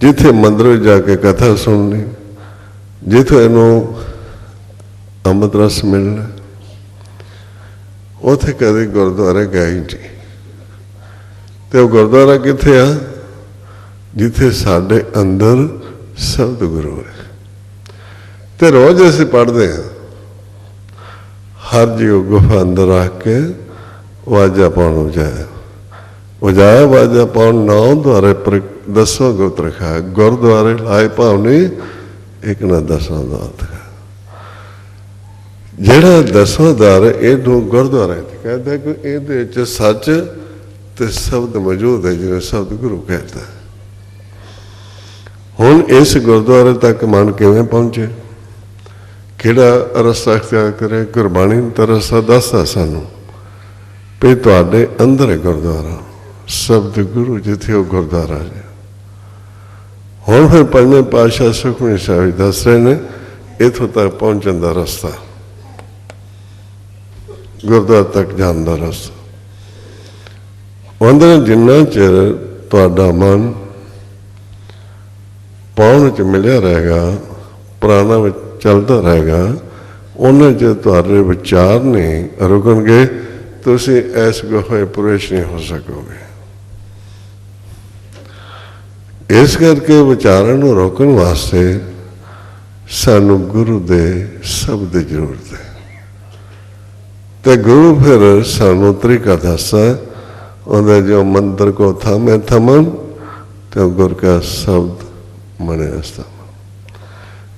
ਜਿੱਥੇ ਮੰਦਰ ਵਿੱਚ ਜਾ ਕੇ ਕਥਾ ਸੁਣਨੀ, ਜਿੱਥੇ ਇਹਨੂੰ ਅੰਮ੍ਰਿਤ ਰਸ ਮਿਲਣਾ, ਉੱਥੇ ਕਦੇ ਗੁਰਦੁਆਰੇ ਗਏ ਹੀ ਨਹੀਂ। ਤੇ ਉਹ ਗੁਰਦੁਆਰਾ ਕਿੱਥੇ ਆ? ਜਿੱਥੇ ਸਾਡੇ ਅੰਦਰ ਸਤਿਗੁਰੂ ਹੈ। ਤੇ ਰੋਜ਼ ਅਸੀਂ ਪੜ੍ਹਦੇ ਹਾਂ, ਹਰ ਜੀਉ ਗੁਫਾ ਅੰਦਰ ਆ ਕੇ ਵਾਜਾ ਪਾਉਣ ਉਜਾਇਆ, ਉਜਾਇਆ ਵਾਜਾ ਪਾਉਣ ਨਾਉ ਦੁਆਰੇ दसवां गुप्त रखा है, गुरुद्वारे लाए भावनी एक ना दसवां द्वार। ਜਿਹੜਾ ਦਸਵਾਂ ਦਰ ਇਹਨੂੰ ਗੁਰਦੁਆਰਾ ਕਹਿੰਦਾ ਕਿ ਇਹਦੇ ਵਿੱਚ ਸੱਚ ਤੇ ਸ਼ਬਦ ਮੌਜੂਦ ਹੈ, ਜਿਵੇਂ ਸ਼ਬਦ ਗੁਰੂ ਕਹਿੰਦਾ। ਹੁਣ ਇਸ ਗੁਰਦੁਆਰੇ ਤੱਕ ਮਨ ਕਿਵੇਂ ਪਹੁੰਚੇ, ਕਿਹੜਾ ਰਸਤਾ ਅਖਤਿਆਰ ਕਰੇ? ਗੁਰਬਾਣੀ ਦਾ ਰਸਤਾ ਦੱਸਦਾ ਸਾਨੂੰ ਵੀ ਤੁਹਾਡੇ ਅੰਦਰ ਹੈ ਗੁਰਦੁਆਰਾ, ਸ਼ਬਦ ਗੁਰੂ ਜਿੱਥੇ ਉਹ ਗੁਰਦੁਆਰਾ ਹੈ। ਹੁਣ ਫਿਰ ਪੰਜਵੇਂ ਪਾਤਸ਼ਾਹ ਸੁਖਮਨੀ ਸਾਹਿਬ ਦੱਸ ਰਹੇ ਨੇ ਇੱਥੋਂ ਤੱਕ ਪਹੁੰਚਣ ਦਾ ਰਸਤਾ, ਗੁਰਦੁਆਰਾ ਤੱਕ ਜਾਣ ਦਾ ਰਸਤਾ। ਉਹਦੇ ਜਿੰਨਾ ਚਿਰ ਤੁਹਾਡਾ ਮਨ ਪਾਉਣ 'ਚ ਮਿਲਿਆ ਰਹੇਗਾ, ਪੁਰਾਣਾ ਵਿੱਚ ਚੱਲਦਾ ਰਹੇਗਾ, ਉਹਨਾਂ 'ਚ ਤੁਹਾਡੇ ਵਿਚਾਰ ਨਹੀਂ ਰੁਕਣਗੇ, ਤੁਸੀਂ ਇਸ ਗੁਫੇ ਪ੍ਰਵੇਸ਼ ਨਹੀਂ ਹੋ ਸਕੋਗੇ। ਇਸ ਕਰਕੇ ਵਿਚਾਰਾਂ ਨੂੰ ਰੋਕਣ ਵਾਸਤੇ ਸਾਨੂੰ ਗੁਰੂ ਦੇ ਸ਼ਬਦ ਦੀ ਜ਼ਰੂਰਤ ਹੈ। ਤੇ ਗੁਰੂ ਫਿਰ ਸਾਨੂੰ ਤਰੀਕਾ ਦੱਸਦਾ, ਉਹਦਾ ਜੋ ਮੰਦਰ ਕੋ ਥਾਮੇ ਥਮਨ ਤੇ ਗੁਰ ਕਾ ਸ਼ਬਦ ਮਨੇ ਅਸਥਾਨ।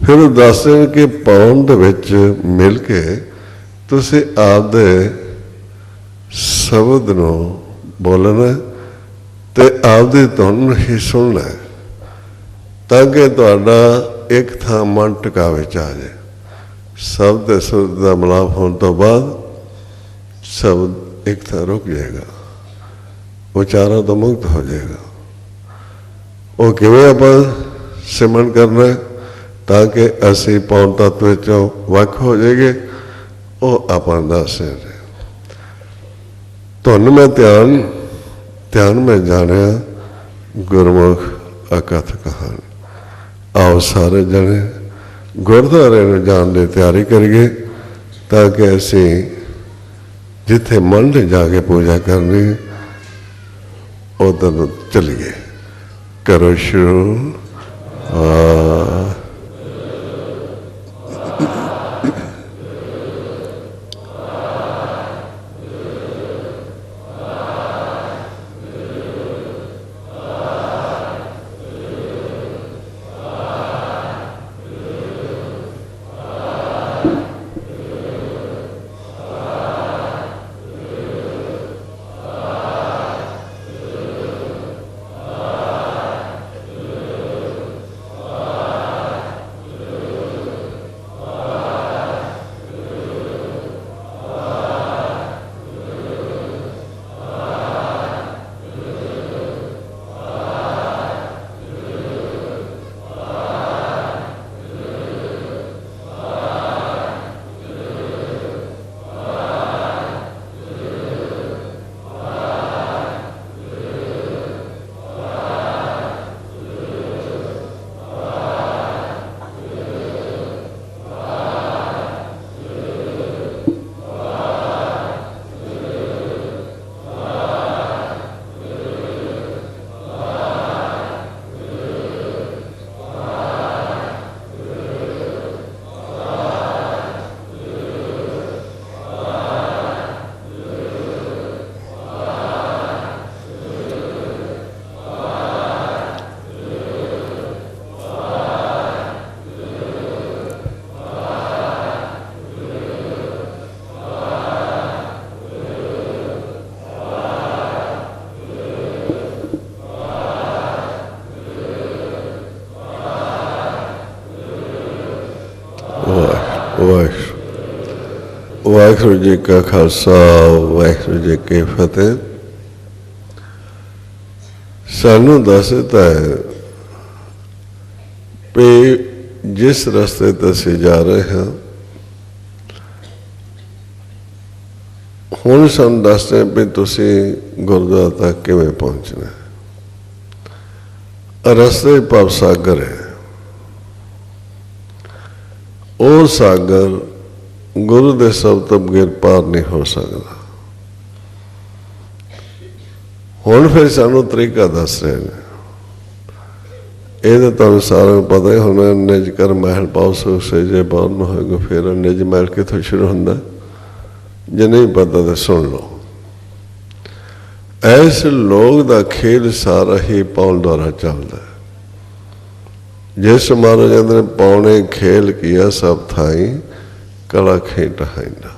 ਫਿਰ ਉਹ ਦੱਸਦੇ ਕਿ ਪਾਉਣ ਦੇ ਵਿੱਚ ਮਿਲ ਕੇ ਤੁਸੀਂ ਆਪਦੇ ਸ਼ਬਦ ਨੂੰ ਬੋਲਣਾ ਤੇ ਆਪਦੀ ਧੁਨ ਹੀ ਸੁਣਨਾ, ਤਾਂ ਕਿ ਤੁਹਾਡਾ ਇੱਕ ਥਾਂ ਮਨ ਟਿਕਾਵੇ 'ਚ ਆ ਜਾਏ। ਸ਼ਬਦ ਤੇ ਸੁਰ ਦਾ ਮਿਲਾਪ ਹੋਣ ਤੋਂ ਬਾਅਦ शब्द एक था रुक जाएगा, उचारा तो मुक्त हो जाएगा। वो किवें आपां सिमरन करना ताकि असी पौन तत्व चों वख हो जाएंगे, वो आपां दस धुन में ध्यान, ध्यान में जाने गुरमुख अकथ कहानी। आओ सारे जने गुरुद्वारे में जाने की तैयारी करिए, ताकि असी जिथे मन ने जाके पूजा करनी उधर चलिए। करो शुरू। वाहिगुरू जी का खालसा, वाहिगुरू जी की फतेह। सानू दस दिता है कि जिस रस्ते ते असीं जा रहे हैं, हुण सानू दसदे भी तुसीं गुरुद्वारा तक किवें पहुंचना है। रस्ते भव सागर है, वो सागर गुरु दे शब्द तो बगैर पार नहीं हो सकता। हुण फिर सानू तरीका दस रहे हैं, ये तो तुहानू सारे पता ही होना, निज कर महल पाओ सुख सजे पाओ न होएगा। फिर निज महल कितों शुरू होंदा, जे नहीं पता तो सुन लो। इस लोक का खेल सारा ही पौन द्वारा चलता है। जिस महाराज ने पौने खेल किया सब थाई कला खेट हाइंदा।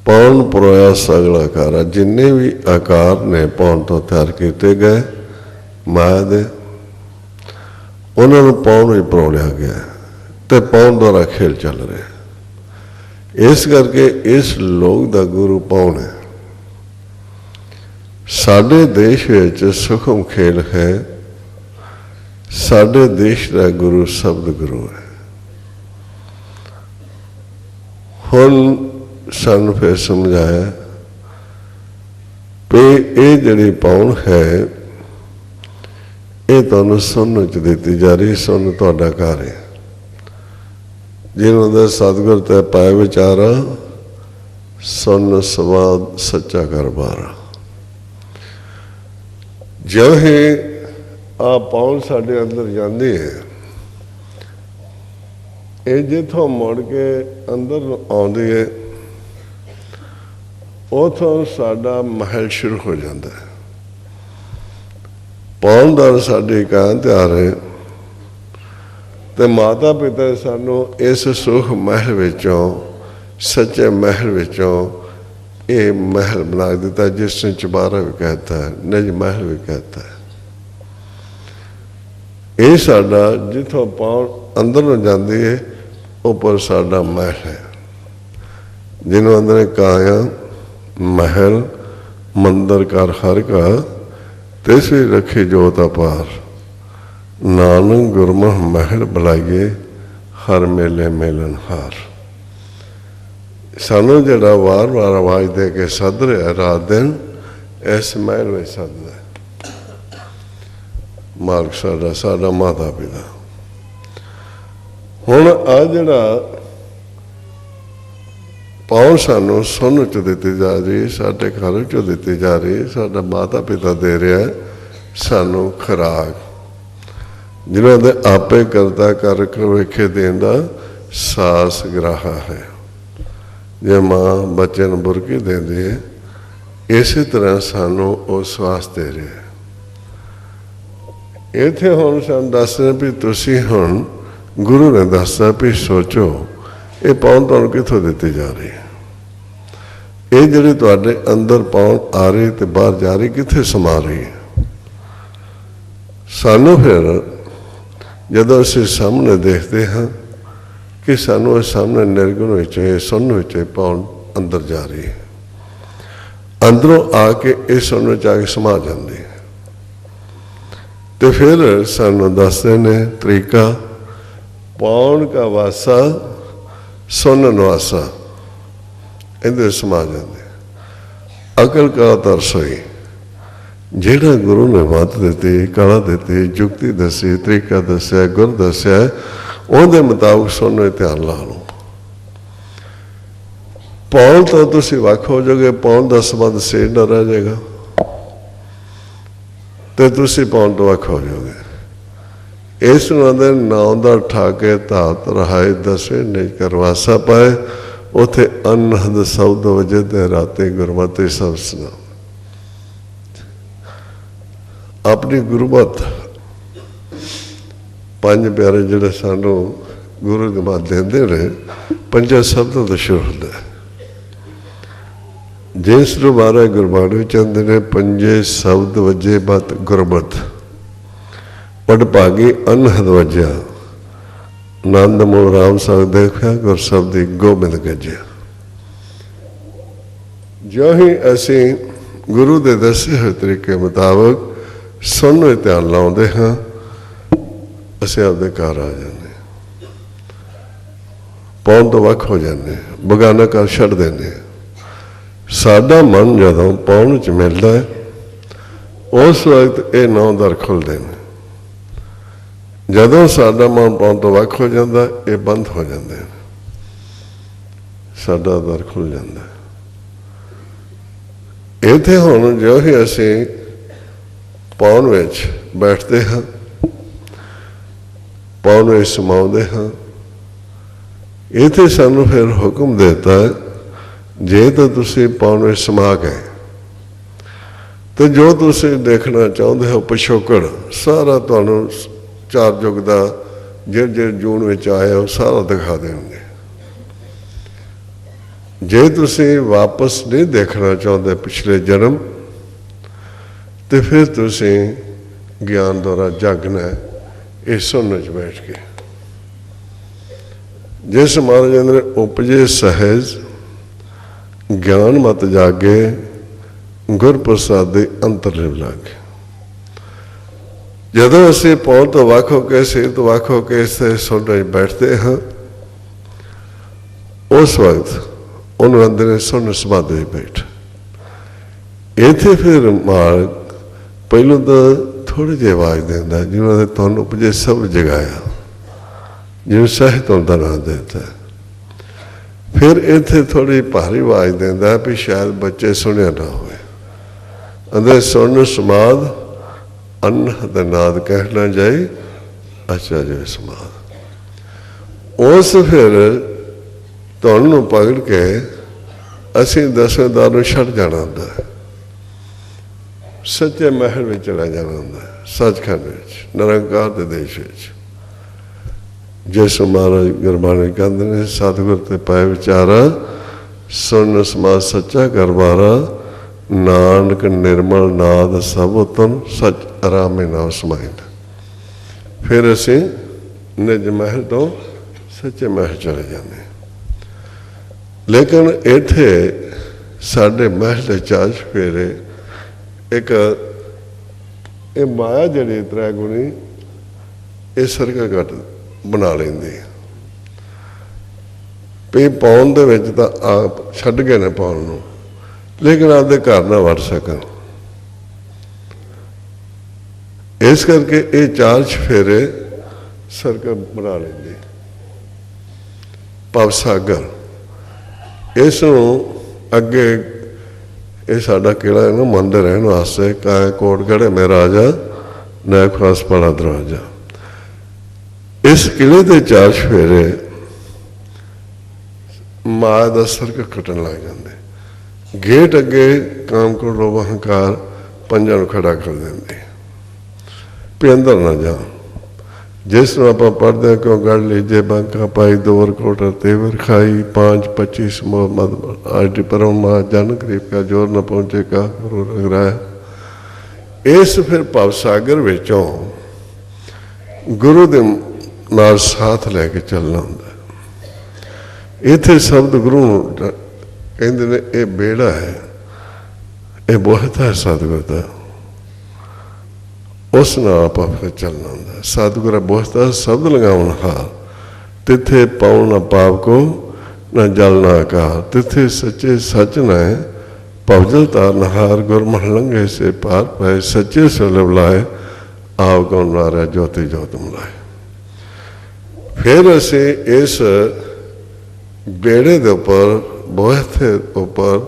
पौन परोया सगला कारा, जिन्ने भी आकार ने पौन तो तैयार किए गए माया दे, उन्होंने पौन ही परोलिया गया तो पौन द्वारा खेल चल रहे। इस करके इस लोक का गुरु पौन है। साडे देश विच सुखम खेल है। साडे देश का गुरु शब्द गुरु है। हुण सन फिर समझाया कि ये जिहड़ी पौन है ये तुहानूं सुनन च दित्ती जा रही। सुन तुहाडा घर है। जिन्हों का सतगुर तै पाए विचारा, सुन सवाद सच्चा कर बारा। जो ही आ पौन साडे अंदर जाती है, ये जिथों मुड़ के अंदर आउंदी है, उथों साडा महल शुरू हो जाता है। पौन दर साडी कांत आ रहे तो माता पिता सानू इस सुख महल विचों, सच्चे महल विचों ये महल बना दिता, जिसने चुबारा भी कहता है, निज महल भी कहता है। ये साडा जिथों पौन अंदर न जाती है, ऊपर साडा महल है। जिन्हों अंदर काया महल मंदिर कर हर का, तेसरी रखी जोत अपार। नानक गुरमुख महल बुलाइए, हर मेले मेलन हार। सानू जड़ा वार वार आवाज दे के सद रहा रात दिन, इस महल में सददा है मार्ग साडा, साडा माता पिता। हुण आ जड़ा पौन सानू सुन च दी जा रही, साडे घर चो दी जा रही, साडा माता पिता दे रहा है सानू खुराक। जिन्होंने आपे करता कर वेखे देन का सास ग्राहा है। जे माँ बच्चे नूं बुरकी देंदी है, इस तरह सानू वो स्वास दे रहे है। इत्थे हुण सानू दस रहे भी तुसीं हुण गुरु ने दसता भी सोचो ये पौन तुहानूं कित्थों दित्ती जा रही है। ये जिहड़ी तुहाडे अंदर पौन आ रही ते बाहर जा रही, कित्थे समा रही है। सानू फिर जदों असीं सामने देखते हाँ कि सानू सामने निर्गुण विच सुन विच पौन अंदर जा रही है, अंदरों आके इस सुन विच आके समा जाती है। तो फिर सानू दसदे ने तरीका, पौन का वासा सुन नवासा, इधर समा जाते। अकल का तरसोई, जेड़ा गुरु ने मत दी, कला दी, जुगती दसी, तरीका दसिया, गुर दसिया, उहदे मुताबिक सुनो, ध्यान ला लो। पौन तो तुसीं वख हो जाओगे, पौन का संबंध सेठ ना रह जाएगा, तो तुसीं पौन तो वख हो जाओगे। इस नाम का ठाके धात रहाए, दसे निज करवासा पाए, उथे अनहद शब्द वजदे राते गुरमति सब सुना। अपनी गुरमत पंज प्यारे जिहड़े सानू गुरु के बाद देंदे रहे, पंजा शब्दों तो शुरू होंदा है। जिस बारे गुरबाणी चंद ने पंजे शब्द वजे बत गुरमत, वडभागी अनहद वजया, नंद मूल राम साग देखा, गुर शब्दी गोबिंद गजया। जो ही असी गुरु के दसे हुए तरीके मुताबिक सुन ध्यान लाते हाँ, असी आपके घर आ जाने, पौन तो वख हो जाने, बगाना कर छड़ देने। साडा मन जदों पौन च मिलता है, उस वक्त ये नौ दर खुलते हैं। जदों साडा मन पौन तो वख हो जाता, ये बंद हो जाते हैं, साडा दर खुल जाता है। इत्थे हुण जो ही असी पौन विच बैठते हाँ, पौन विच समाउंदे हाँ, इत्थे सानू फिर हुक्म देता है, जे तो तुसीं पौन विच समा गए, तो जो तुसीं देखना चाहुंदे हो पिछोकड़ सारा तुहानूं चार युग का ਜਿਹੜੇ ਜੂਨ ਵਿੱਚ ਆਇਆ ਉਹ ਸਾਰਾ ਦਿਖਾ ਦੇਣਗੇ। ਜੇ ਤੁਸੀਂ ਵਾਪਸ ਨਹੀਂ ਦੇਖਣਾ ਚਾਹੁੰਦੇ ਪਿਛਲੇ ਜਨਮ ਤੇ ਫਿਰ ਤੁਸੀਂ ਗਿਆਨ ਦੁਆਰਾ ਜਾਗਣਾ ਇਹ ਸੁਣਨ 'ਚ ਬੈਠ ਕੇ। ਜਿਸ ਮਹਾਰਾਜ ਨੇ ਉਪਜੇ ਸਹਿਜ ਗਿਆਨ ਮਤ ਜਾਗੇ ਗੁਰ ਪ੍ਰਸਾਦਿ ਅੰਤਰ ਲਿਵ ਲਾਗੇ। ਜਦੋਂ ਅਸੀਂ ਪੌਣ ਤੋਂ ਵੱਖ ਹੋ ਕੇ ਸਿਰ ਤੋਂ ਵੱਖ ਹੋ ਕੇ ਇਸ ਸੁਣਨ 'ਚ ਬੈਠਦੇ ਹਾਂ ਉਸ ਵਕਤ ਉਹਨੂੰ ਅੰਦਰ ਸੁਣਨ ਸਮਾਧੀ 'ਚ ਬੈਠ। ਇੱਥੇ ਫਿਰ ਮਾਲਕ ਪਹਿਲਾਂ ਤਾਂ ਥੋੜ੍ਹੀ ਜਿਹੀ ਆਵਾਜ਼ ਦਿੰਦਾ ਜਿਵੇਂ ਨੇ ਤੁਹਾਨੂੰ ਉਪਜੇ ਸਭ ਜਗਾਇਆ, ਜਿਵੇਂ ਸਾਹਿਤ ਦਾ ਨਾਂ ਦਿੱਤਾ। ਫਿਰ ਇੱਥੇ ਥੋੜ੍ਹੀ ਭਾਰੀ ਆਵਾਜ਼ ਦਿੰਦਾ ਵੀ ਸ਼ਾਇਦ ਬੱਚੇ ਸੁਣਿਆ ਨਾ ਹੋਵੇ। ਅੰਦਰ ਸੁਣਨ ਸਮਾਧ ਅਨਹਦ ਨਾਦ ਕਹਿਣਾ ਜਾਏ ਅੱਛਾ ਜੇ ਸਮਾਧ। ਉਸ ਫਿਰ ਤੁਹਾਨੂੰ ਪਕੜ ਕੇ ਅਸੀਂ ਦਸਵੇਂ ਦਰ ਨੂੰ ਛੱਡ ਜਾਣਾ ਹੁੰਦਾ, ਸੱਚੇ ਮਹਿਲ ਵਿੱਚ ਚਲਾ ਜਾਣਾ ਹੁੰਦਾ, ਸੱਚਖੰਡ ਵਿੱਚ, ਨਿਰੰਕਾਰ ਦੇ ਦੇਸ਼ ਵਿੱਚ। ਜਿਸ ਮਹਾਰਾਜ ਗੁਰਬਾਣੀ ਕਹਿੰਦੇ ਨੇ ਸਤਿਗੁਰ ਤੇ ਪਾਏ ਵਿਚਾਰਾ ਸੁਣ ਸਮਾਧ ਸੱਚਾ ਕਰਵਾਰਾ ਨਾਨਕ ਨਿਰਮਲ ਨਾਦ ਸਭ ਉਤਮ ਸੱਚ ਆਰਾਮੇ ਨਾਮ ਸਮਾਇੰਦਾ। ਫਿਰ ਅਸੀਂ ਨਿਜ ਮਹਿਲ ਤੋਂ ਸੱਚੇ ਮਹਿਲ ਚਲੇ ਜਾਂਦੇ। ਲੇਕਿਨ ਇੱਥੇ ਸਾਡੇ ਮਹਿਲ ਦੇ ਚਾਰ ਚੁਫੇਰੇ ਇੱਕ ਇਹ ਮਾਇਆ ਜਿਹੜੀ ਤ੍ਰੈਗੁਣੀ ਇਹ ਸਰਕਾ ਘਟ ਬਣਾ ਲੈਂਦੀ। ਵੀ ਪਾਉਣ ਦੇ ਵਿੱਚ ਤਾਂ ਆਪ ਛੱਡ ਗਏ ਨੇ ਪਾਉਣ ਨੂੰ, ਲੇਕਿਨ ਆਪਦੇ ਘਰ ਨਾ ਵੜ ਸਕਣ। ਇਸ ਕਰਕੇ ਇਹ ਚਾਰ ਚੁਫੇਰੇ ਸਰਕਲ ਬਣਾ ਲੈਂਦੇ। ਭਵ ਸਾਗਰ ਇਸ ਨੂੰ ਅੱਗੇ ਇਹ ਸਾਡਾ ਕਿਲਾ ਹੈ ਨਾ ਮੰਦਰ ਰਹਿਣ ਵਾਸਤੇ ਕਾਇ ਕੋਟਗੜ੍ਹ ਮੇ ਰਾਜਾ ਨਾਇਕ ਖਾਸ ਪਾਲਾ ਦਰਵਾਜ਼ਾ। ਇਸ ਕਿਲੇ ਦੇ ਚਾਰ ਚੁਫੇਰੇ ਮਾਇਆ ਦਾ ਸਰਕਲ ਕੱਟਣ ਲੱਗ ਜਾਂਦੇ। ਗੇਟ ਅੱਗੇ ਕਾਮ ਕ੍ਰੋਧ ਲੋਭ ਹੰਕਾਰ ਪੰਜਾਂ ਨੂੰ ਖੜਾ ਕਰ ਦਿੰਦੇ ਵੀ ਅੰਦਰ ਨਾ ਜਾ। ਜਿਸ ਨੂੰ ਆਪਾਂ ਪੜ੍ਹਦੇ ਹਾਂ ਕਿਉਂ ਗੜ ਲੀਜੇ ਬਾਂਕਾ ਪਾਈ ਦੋਰ ਕੋਟਰ ਤੇਵਰ ਖਾਈ 5-25 ਮਦ ਆਜ ਪਰਮ ਮਾ ਜਨ ਗਰੀਬ ਕਾ ਜੋਰ ਨਾ ਪਹੁੰਚੇ ਕਾ ਗੁਰੂ ਰਗਰਾਇਆ। ਇਸ ਫਿਰ ਭਵ ਸਾਗਰ ਵਿੱਚੋਂ ਗੁਰੂ ਦੇ ਨਾਲ ਸਾਥ ਲੈ ਕੇ ਚੱਲਣਾ ਹੁੰਦਾ। ਇੱਥੇ ਸ਼ਬਦ ਗੁਰੂ ਕਹਿੰਦੇ ਨੇ ਇਹ ਬੇੜਾ ਹੈ, ਇਹ ਬਹੁਤ ਹੈ ਸਤਿਗੁਰ ਦਾ। ਉਸ ਨਾਲ ਆਪਾਂ ਫਿਰ ਚੱਲਣਾ ਹੁੰਦਾ। ਸਤਿਗੁਰ ਬਹੁਤ ਸ਼ਬਦ ਲਗਾਉਣ ਹਾਰ ਤਿੱਥੇ ਪਾਉ ਨਾ ਪਾਪ ਕੋ ਨਾ ਜਲ ਨਾ ਆਕਾਰ ਤਿੱਥੇ ਸੱਚੇ ਸੱਚ ਨਾ ਭਵਜਲ ਤਾਰਨ ਹਾਰ ਗੁਰਮੁਖ ਲੰਘੇ ਸੇ ਪਾਰ ਪਏ ਸੱਚੇ ਸੁਲਭ ਲਾਏ ਆਪ ਕੌਣ ਮਾਰਿਆ ਜੋਤੀ ਜੋਤ ਮਿਲਾਏ। ਫਿਰ ਅਸੀਂ ਇਸ ਬੇੜੇ ਦੇ ਉੱਪਰ ਬਹੁਤ ਉੱਪਰ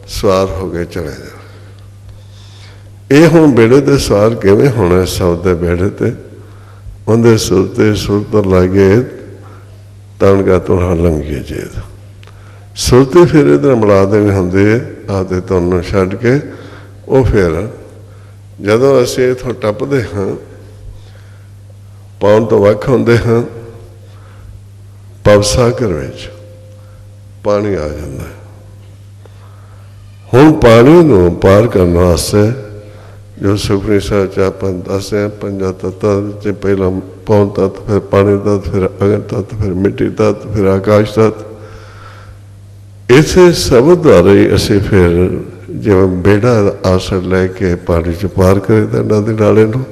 ਸਵਾਰ ਹੋ ਕੇ ਚਲੇ ਜਾਣਾ। ਇਹ ਹੁਣ ਬੇੜੇ ਦੇ ਸਵਾਰ ਕਿਵੇਂ ਹੋਣਾ? ਸਭ ਦੇ ਬੇੜੇ ਤੇ ਉਹਦੇ ਸੁਰ ਤੇ ਸੁਰਤ ਲਾਗੇ ਤਣਗਾ ਤੁਹਾ ਲੰਘੀਏ ਜੇਦ ਸੁਰਤੇ ਫਿਰ ਇਹਦੇ ਮਿਲਾ ਦੇਣੇ ਹੁੰਦੇ ਆਪਦੇ ਤੁਹਾਨੂੰ ਛੱਡ ਕੇ। ਉਹ ਫਿਰ ਜਦੋਂ ਅਸੀਂ ਇੱਥੋਂ ਟੱਪਦੇ ਹਾਂ ਪਾਉਣ ਤੋਂ ਵੱਖ ਹੁੰਦੇ ਹਾਂ ਭਵ ਸਾਗਰ ਵਿੱਚ ਪਾਣੀ ਆ ਜਾਂਦਾ। ਹੁਣ ਪਾਣੀ ਨੂੰ ਪਾਰ ਕਰਨ ਵਾਸਤੇ ਜੋ ਸੁਖਮਨੀ ਸਾਹਿਬ 'ਚ ਆਪਾਂ ਦੱਸਦੇ ਪੰਜਾਂ ਤੱਤਾਂ 'ਚ ਪਹਿਲਾਂ ਪੌਣ ਤੱਤ, ਫਿਰ ਪਾਣੀ ਤੱਤ, ਫਿਰ ਅਗਨ ਤੱਤ, ਫਿਰ ਮਿੱਟੀ ਤੱਤ, ਫਿਰ ਆਕਾਸ਼ ਤੱਤ। ਇਸੇ ਸਬਦ ਦੁਆਰਾ ਹੀ ਅਸੀਂ ਫਿਰ ਜਿਵੇਂ ਬੇੜਾ ਦਾ ਆਸਰ ਲੈ ਕੇ ਪਾਣੀ 'ਚ ਪਾਰ ਕਰੇ ਤਾਂ ਨਦੀ ਨਾਲੇ ਨੂੰ,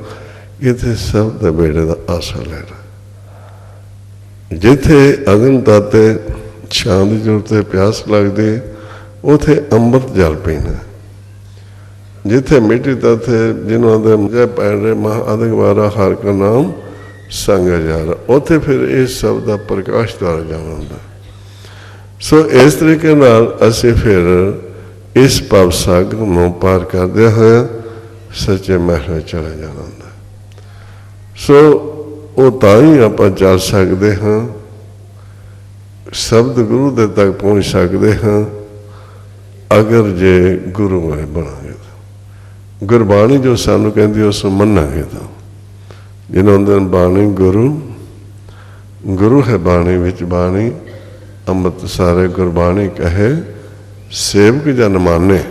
ਇੱਥੇ ਸਭ ਦਾ ਬੇੜੇ ਦਾ ਆਸਰ ਲੈਣਾ। ਜਿੱਥੇ ਅਗਨ ਤੱਤ ਛਾਂ ਦੀ ਜ਼ਰੂਰਤ ਹੈ, ਪਿਆਸ ਲੱਗਦੀ, ਉੱਥੇ ਅੰਮ੍ਰਿਤ ਜਲ ਪੀਣਾ। ਜਿੱਥੇ ਮਿੱਟੀ ਤੱਤ ਜਿਹਨਾਂ ਦੇ ਮਜੇ ਪੈਣ ਰਹੇ ਮਹਾ ਅਧਿਕ ਵਾਰਾ ਹਰ ਕਾ ਨਾਮ ਸੰਗ ਜਾਰਾ, ਉੱਥੇ ਫਿਰ ਇਸ ਸਭ ਦਾ ਪ੍ਰਕਾਸ਼ ਦੁਆਰਾ ਜਾਣਾ ਹੁੰਦਾ। ਸੋ ਇਸ ਤਰੀਕੇ ਨਾਲ ਅਸੀਂ ਫਿਰ ਇਸ ਭਵ ਸਾਗਰ ਨੂੰ ਪਾਰ ਕਰਦੇ ਹੋਏ ਸੱਚੇ ਮਹਿਲ ਵਿੱਚ ਚਲੇ ਜਾਣਾ ਹੁੰਦਾ। ਸੋ ਉਹ ਤਾਂ ਹੀ ਆਪਾਂ ਚੱਲ ਸਕਦੇ ਹਾਂ, ਸ਼ਬਦ ਗੁਰੂ ਦੇ ਤੱਕ ਪਹੁੰਚ ਸਕਦੇ ਹਾਂ, ਅਗਰ ਜੇ ਗੁਰੂ ਵਾਲੇ ਬਣਾਂਗੇ। ਗੁਰਬਾਣੀ ਜੋ ਸਾਨੂੰ ਕਹਿੰਦੀ ਉਸ ਨੂੰ ਮੰਨਾਂਗੇ ਤਾਂ ਜਿਹਨੂੰ ਹੁੰਦੇ ਬਾਣੀ ਗੁਰੂ, ਗੁਰੂ ਹੈ ਬਾਣੀ ਵਿੱਚ ਬਾਣੀ, ਅੰਮ੍ਰਿਤ ਸਾਰੇ ਗੁਰਬਾਣੀ ਕਹੇ, ਸੇਵਕ ਜਨ ਮਾਨੇ,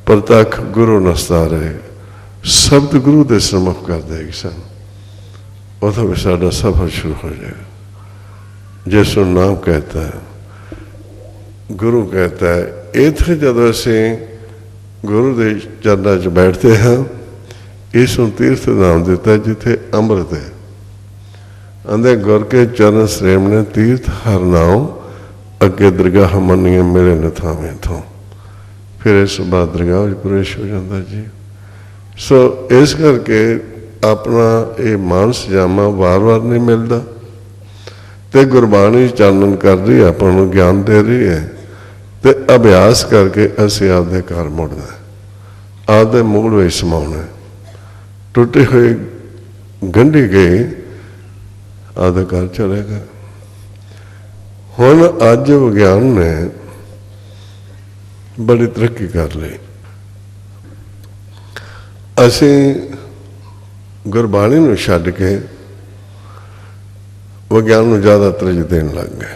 ਪ੍ਰਤੱਖ ਗੁਰੂ ਨਸਤਾਰੇ। ਸ਼ਬਦ ਗੁਰੂ ਦੇ ਸਰਮੁਖ ਕਰ ਦੇਗੀ ਸਾਨੂੰ, ਉਦੋਂ ਵੀ ਸਾਡਾ ਸਫ਼ਰ ਸ਼ੁਰੂ ਹੋ ਜਾਏਗਾ। ਜਿਸ ਨੂੰ ਨਾਮ कहता है, गुरु कहता है। ਇੱਥੇ ਜਦੋਂ ਅਸੀਂ ਗੁਰੂ ਦੇ ਚਰਨਾਂ 'ਚ ਬੈਠਦੇ ਹਾਂ, ਇਸ ਨੂੰ ਤੀਰਥ ਨਾਮ ਦਿੱਤਾ ਜਿੱਥੇ ਅੰਮ੍ਰਿਤ ਹੈ। ਆਂਦੇ ਗੁਰ ਕੇ ਚਰਨ ਸਰੇਮ ਨੇ ਤੀਰਥ ਹਰ ਨਾਮ, ਅੱਗੇ ਦਰਗਾਹ ਮੰਨੀਏ ਮਿਲੇ ਨ ਥਾਵੇਂ ਥੋਂ। ਫਿਰ ਇਸ ਤੋਂ ਬਾਅਦ ਦਰਗਾਹ ਵਿੱਚ ਪ੍ਰਵੇਸ਼ ਹੋ ਜਾਂਦਾ ਜੀ। ਸੋ ਇਸ ਕਰਕੇ ਆਪਣਾ ਇਹ ਮਾਨਸ ਜਾਮਾ ਵਾਰ-ਵਾਰ ਨਹੀਂ ਮਿਲਦਾ, ਤੇ ਗੁਰਬਾਣੀ ਚਾਨਣ ਕਰ ਰਹੀ ਹੈ, ਆਪਾਂ ਨੂੰ ਗਿਆਨ ਦੇ ਰਹੀ ਹੈ, ਤੇ ਅਭਿਆਸ ਕਰਕੇ ਅਸੀਂ ਆਪਦੇ ਘਰ ਮੁੜਨਾ, ਆਪਦੇ ਮੂਲ ਵਿੱਚ ਸਮਾਉਣਾ। ਟੁੱਟੇ ਹੋਏ ਗੰਢੀ ਗਏ ਆਪਦਾ ਘਰ ਚਲੇਗਾ। ਹੁਣ ਅੱਜ ਵਿਗਿਆਨ ਨੇ ਬੜੀ ਤਰੱਕੀ ਕਰ ਲਈ। ਅਸੀਂ ਗੁਰਬਾਣੀ ਨੂੰ ਛੱਡ ਕੇ ਵਿਗਿਆਨ ਨੂੰ ਜ਼ਿਆਦਾ ਤਰਜੀਹ ਦੇਣ ਲੱਗ ਗਏ।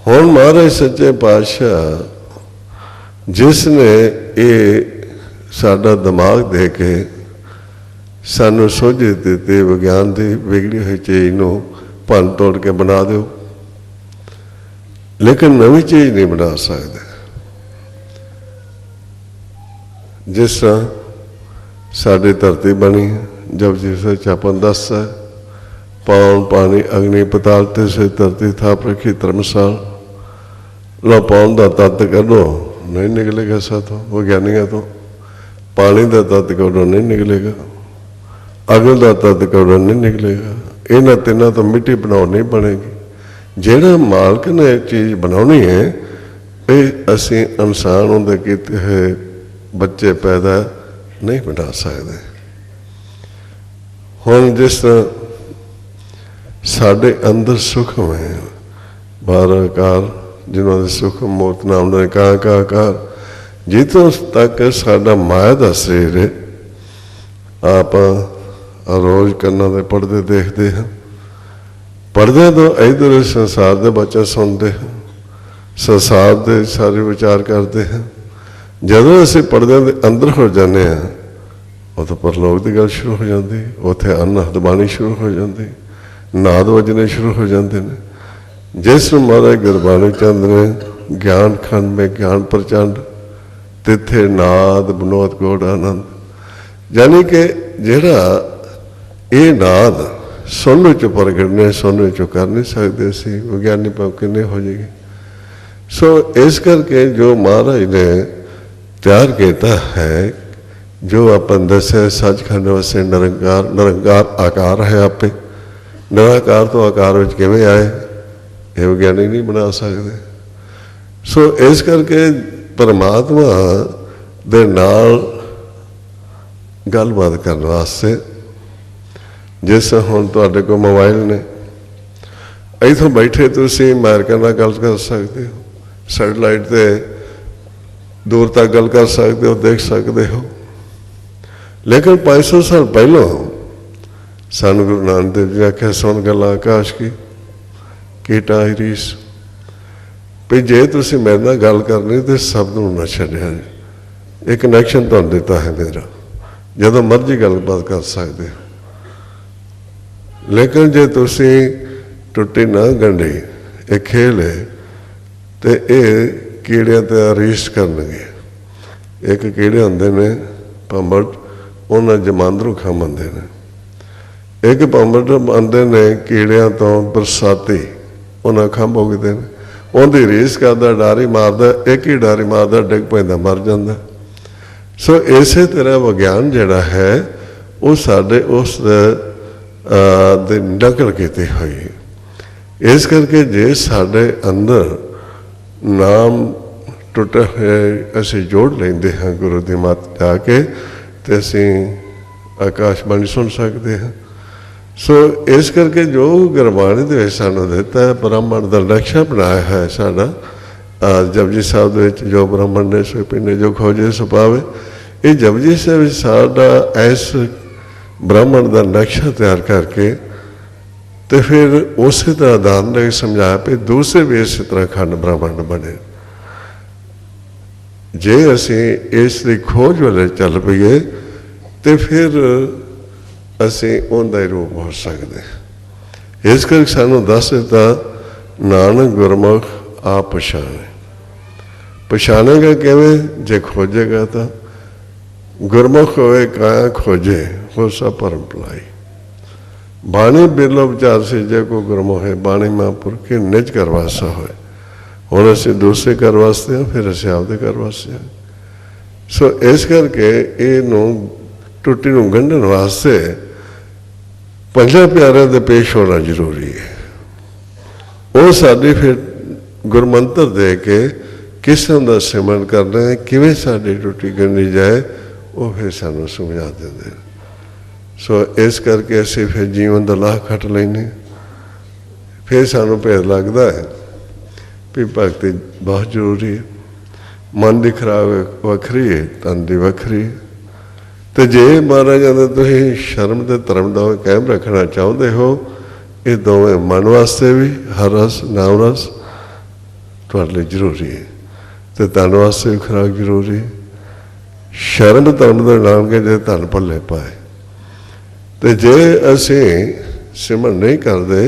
ਹੁਣ ਮਹਾਰਾਜ ਸੱਚੇ ਪਾਤਸ਼ਾਹ ਜਿਸ ਨੇ ਇਹ ਸਾਡਾ ਦਿਮਾਗ ਦੇ ਕੇ ਸਾਨੂੰ ਸੋਝੀ ਦਿੱਤੀ, ਵਿਗਿਆਨ ਦੀ ਵਿਗੜੀ ਹੋਈ ਚੀਜ਼ ਨੂੰ ਭੰਨ ਤੋੜ ਕੇ ਬਣਾ ਦਿਓ, ਲੇਕਿਨ ਨਵੀਂ ਚੀਜ਼ ਨਹੀਂ ਬਣਾ ਸਕਦੇ। ਜਿਸ ਤਰ੍ਹਾਂ ਸਾਡੀ ਧਰਤੀ ਬਣੀ ਹੈ, ਜਬ ਜਿਸ ਚਾਪਨ ਦੱਸਦਾ पवन पानी अग्नि पताल ते से धरती थाप रखी धर्मशाल। लो पवन का तत्त कढो नहीं निकलेगा साथों विज्ञानियों तो, पानी का तत्त कढो नहीं निकलेगा, अग्नि का तत्त कढो नहीं निकलेगा। इन्होंने तिना तो मिट्टी बनाओ नहीं बनेगी। जिहड़ा मालक ने चीज़ बनानी है, ये असी इंसान उनके कीते हुए बच्चे पैदा नहीं बना सकते। हुण जिस तरह साढ़े अंदर सुखम है, 12 आकार जिन्होंने सुखम मूर्त नाम ने कहा आकार, जितों तक साडा माया का शरीर है, आप रोज कन्ना दे पढ़ते देखते हैं, पढ़ते तो इधर संसार के बच्चे सुनते हैं, संसार के सारे विचार करते हैं। जदों असीं पढ़दे दे अंदर हो जाने हैं, उतो परलोक की गल शुरू हो जाती, उत्थे अनहद बाणी शुरू हो जाती, नाद वजने शुरू हो जाते हैं। जिस महाराज गुरबाणी चंद ने ज्ञान खंड में ज्ञान प्रचंड, तिथे नाद बनोद गोड़ आनंद। यानी कि जिहड़ा ये नाद सुन चो प्रगटने, सुन चो कर नहीं सकते असी, विज्ञानी भाव किन्ने हो जाएगी। सो इस करके जो महाराज ने तैयार किया है, जो अपन दसे सचखंड वसे निरंकार, निरंकार आकार है आपे, निराकार तो आकार में किवें आए, ये विज्ञानी नहीं बना सकते। सो इस करके परमात्मा दे नाल गलबात करने वास्ते, जिस हुण तुहाडे कोल मोबाइल ने, इत्थों बैठे तुसीं अमेरिका नाल गल कर सकते हो, सैटेलाइट ते दूर तक गल कर सकते हो, देख सकते हो। लेकिन 500 साल पहलों सानू गुरु नानक देव जी आख्या, सुन गल आकाश की टाई रीस, भी जे तुसीं मेरे नाल गल करनी तो शब्द नूं ना छड्डिया। ये कनैक्शन तुहानूं दिता है मेरा, जदों मर्जी गलबात कर सकते हो। लेकिन जे तुसीं टुट्टी ना गंढी, ये खेल है, तो ये कीड़ियां ते अरिस्ट करनगे। एक कीड़े हुंदे ने भंबड़, उन्हें जमांदरू खामंदे ने। एक भंबड़ आंदे ने कीड़ियां तो बरसाती, उन्हें खंभ उगदे ने, उनकी रीस करदा, डारी मारदा, एक ही डारी मारदा डिग पैंदा मर जांदा। सो इस तरह विज्ञान जिहड़ा है वो साडे उस दी नकल कीती हुई। इस करके जे साडे अंदर नाम टुटे हुए असीं जोड़ लैंदे हैं गुरु दी मत जाके, ते असीं आकाशबाणी सुन सकते हैं। सो इस करके जो गुरबाणी दे विच सानूं दिता है, ब्राह्मण दा लक्ष्य बनाया है साडा, जपजी साहब दे जो ब्राह्मण ने सो पीने जो खोजे सो पावे। ये जपजी साहब साडा इस ब्राह्मण का नक्शा तैयार करके तो फिर उस तरह दान ने समझाया भी दूसरे भी इस तरह खंड ब्राह्मण बने। जे असी इसकी खोज वाले चल पईए तो फिर असी उनका रूप हो सकते। इस करके सानू दस दिता नानक गुरमुख आप पछाणे। पछाणेगा किवें? जे खोजेगा तो गुरमुख होए काया खोजे हो सब परम भलाई। बाणी बिरलो विचार से जे को गुरमुख है बाणी महापुरख निज कर वासा होए। हुण असीं दूसरे घर वास्ते हैं फिर असीं आपदे घर वास्ते हैं। सो इस करके इहनूं टुट्टी नूं गंढण वास्ते पंजां प्यारिਆਂ ਦੇ पेश होना जरूरी है। वो साडी फिर गुरमंत्र दे के किस तरह का सिमरन करना है किवें साडी टुट्टी गंढी जाए वो फिर सानूं समझा देंदे। सो इस करके असीं फिर जीवन का लाह खट लैने। फिर सानूं भेद लगता है भी भगती बहुत जरूरी है। मन की खुराक वखरी है तन की वखरी है। तो जे महाराज ने तुसीं शर्म ते धर्म का कायम रखना चाहते हो ये दोवें मन वास्ते भी हर रस नाम रस तुहाडे लई जरूरी है तो तन वास्ते भी खुराक जरूरी है। शर्म धर्म दे नाम के जे धन भुल्ले पाए तो जे असीं सिमरन नहीं करते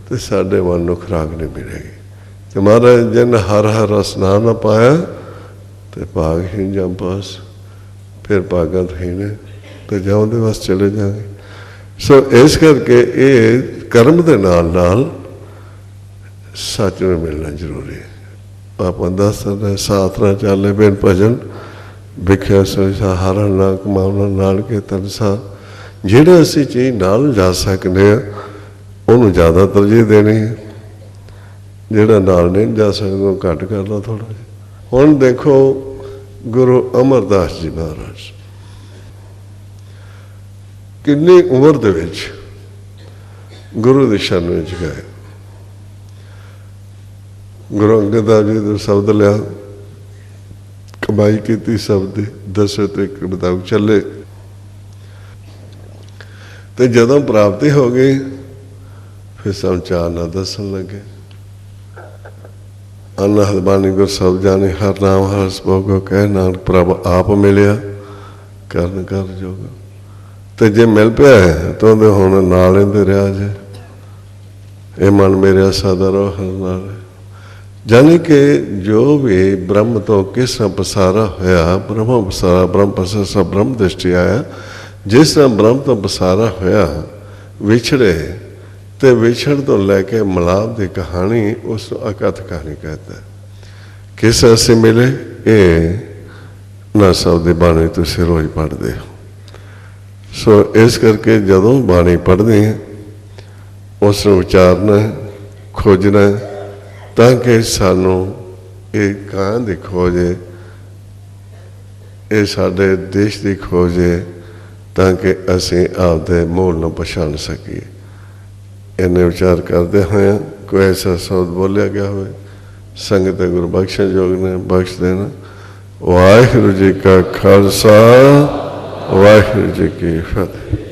तो साडे मन नूं खुराक नहीं मिलेगी। तो महाराज जिन हर हर रस नाम ना पाया तो भागहीन जम पास फिर भागा ही ने तो जाओ बस चले जाएंगे। सो इस करके ये कर्म के नाल नाल सच में मिलना जरूरी है। आप दस साथ ना चाले बिन भजन विख्या सोचा हारा ना कमावना नाल के तनसा। जिहड़े असीं चीज़ नाल जा सकते हैं उन्होंने ज़्यादा तरजीह देनी है। जिहड़ा नाल नहीं जा सकता घट कर लो थोड़ा जिहा। हुण देखो गुरु अमरदास जी महाराज किन्नी उम्र दे विच गुरु दी शरण विच गए। गुरु अंगद देव जी तो शब्द लिया कमाई की शब्द दी दसे तो एक मुताबिक चले। तो जदों प्राप्ति हो गई फिर समाचार ना दसन लगे। अनहद बानी गुर सब जाने हर नाम हर भोगो कह नानक प्रभ आप मिलिया करन कर जोग। तो जे मिल पाया है तो हुण नाल इंदे रहा जे ये मन मेरे सदा रहो हर नाल। जानी कि जो भी ब्रह्म तो किस तरह पसारा होया ब्रह्म पसारा ब्रह्म पसारा सब ब्रह्म दृष्टि आया। जिस तरह ब्रह्म तो पसारा होया विछड़े तो विछड़ तो लैके मिलाप की कहानी उस अकथ कहानी कहता है। किस ऐसे मिले ये ना सब की बाणी तुसीं रोज़ पढ़ते हो। सो इस करके जदों बाणी पढ़ते हैं उस उचारना खोजना ताकि सानू ये कहाँ की खोज है ये साडे देश की खोज है ताकि असीं आपदे मूल नूं पछाण सकीए। इन्हें विचार करते हुए कोई ऐसा शब्द बोलिया गया हो संगत गुरु बख्शन योग ने बख्श देना। वाहिगुरू जी का खालसा वाहिगुरू जी की फतेह।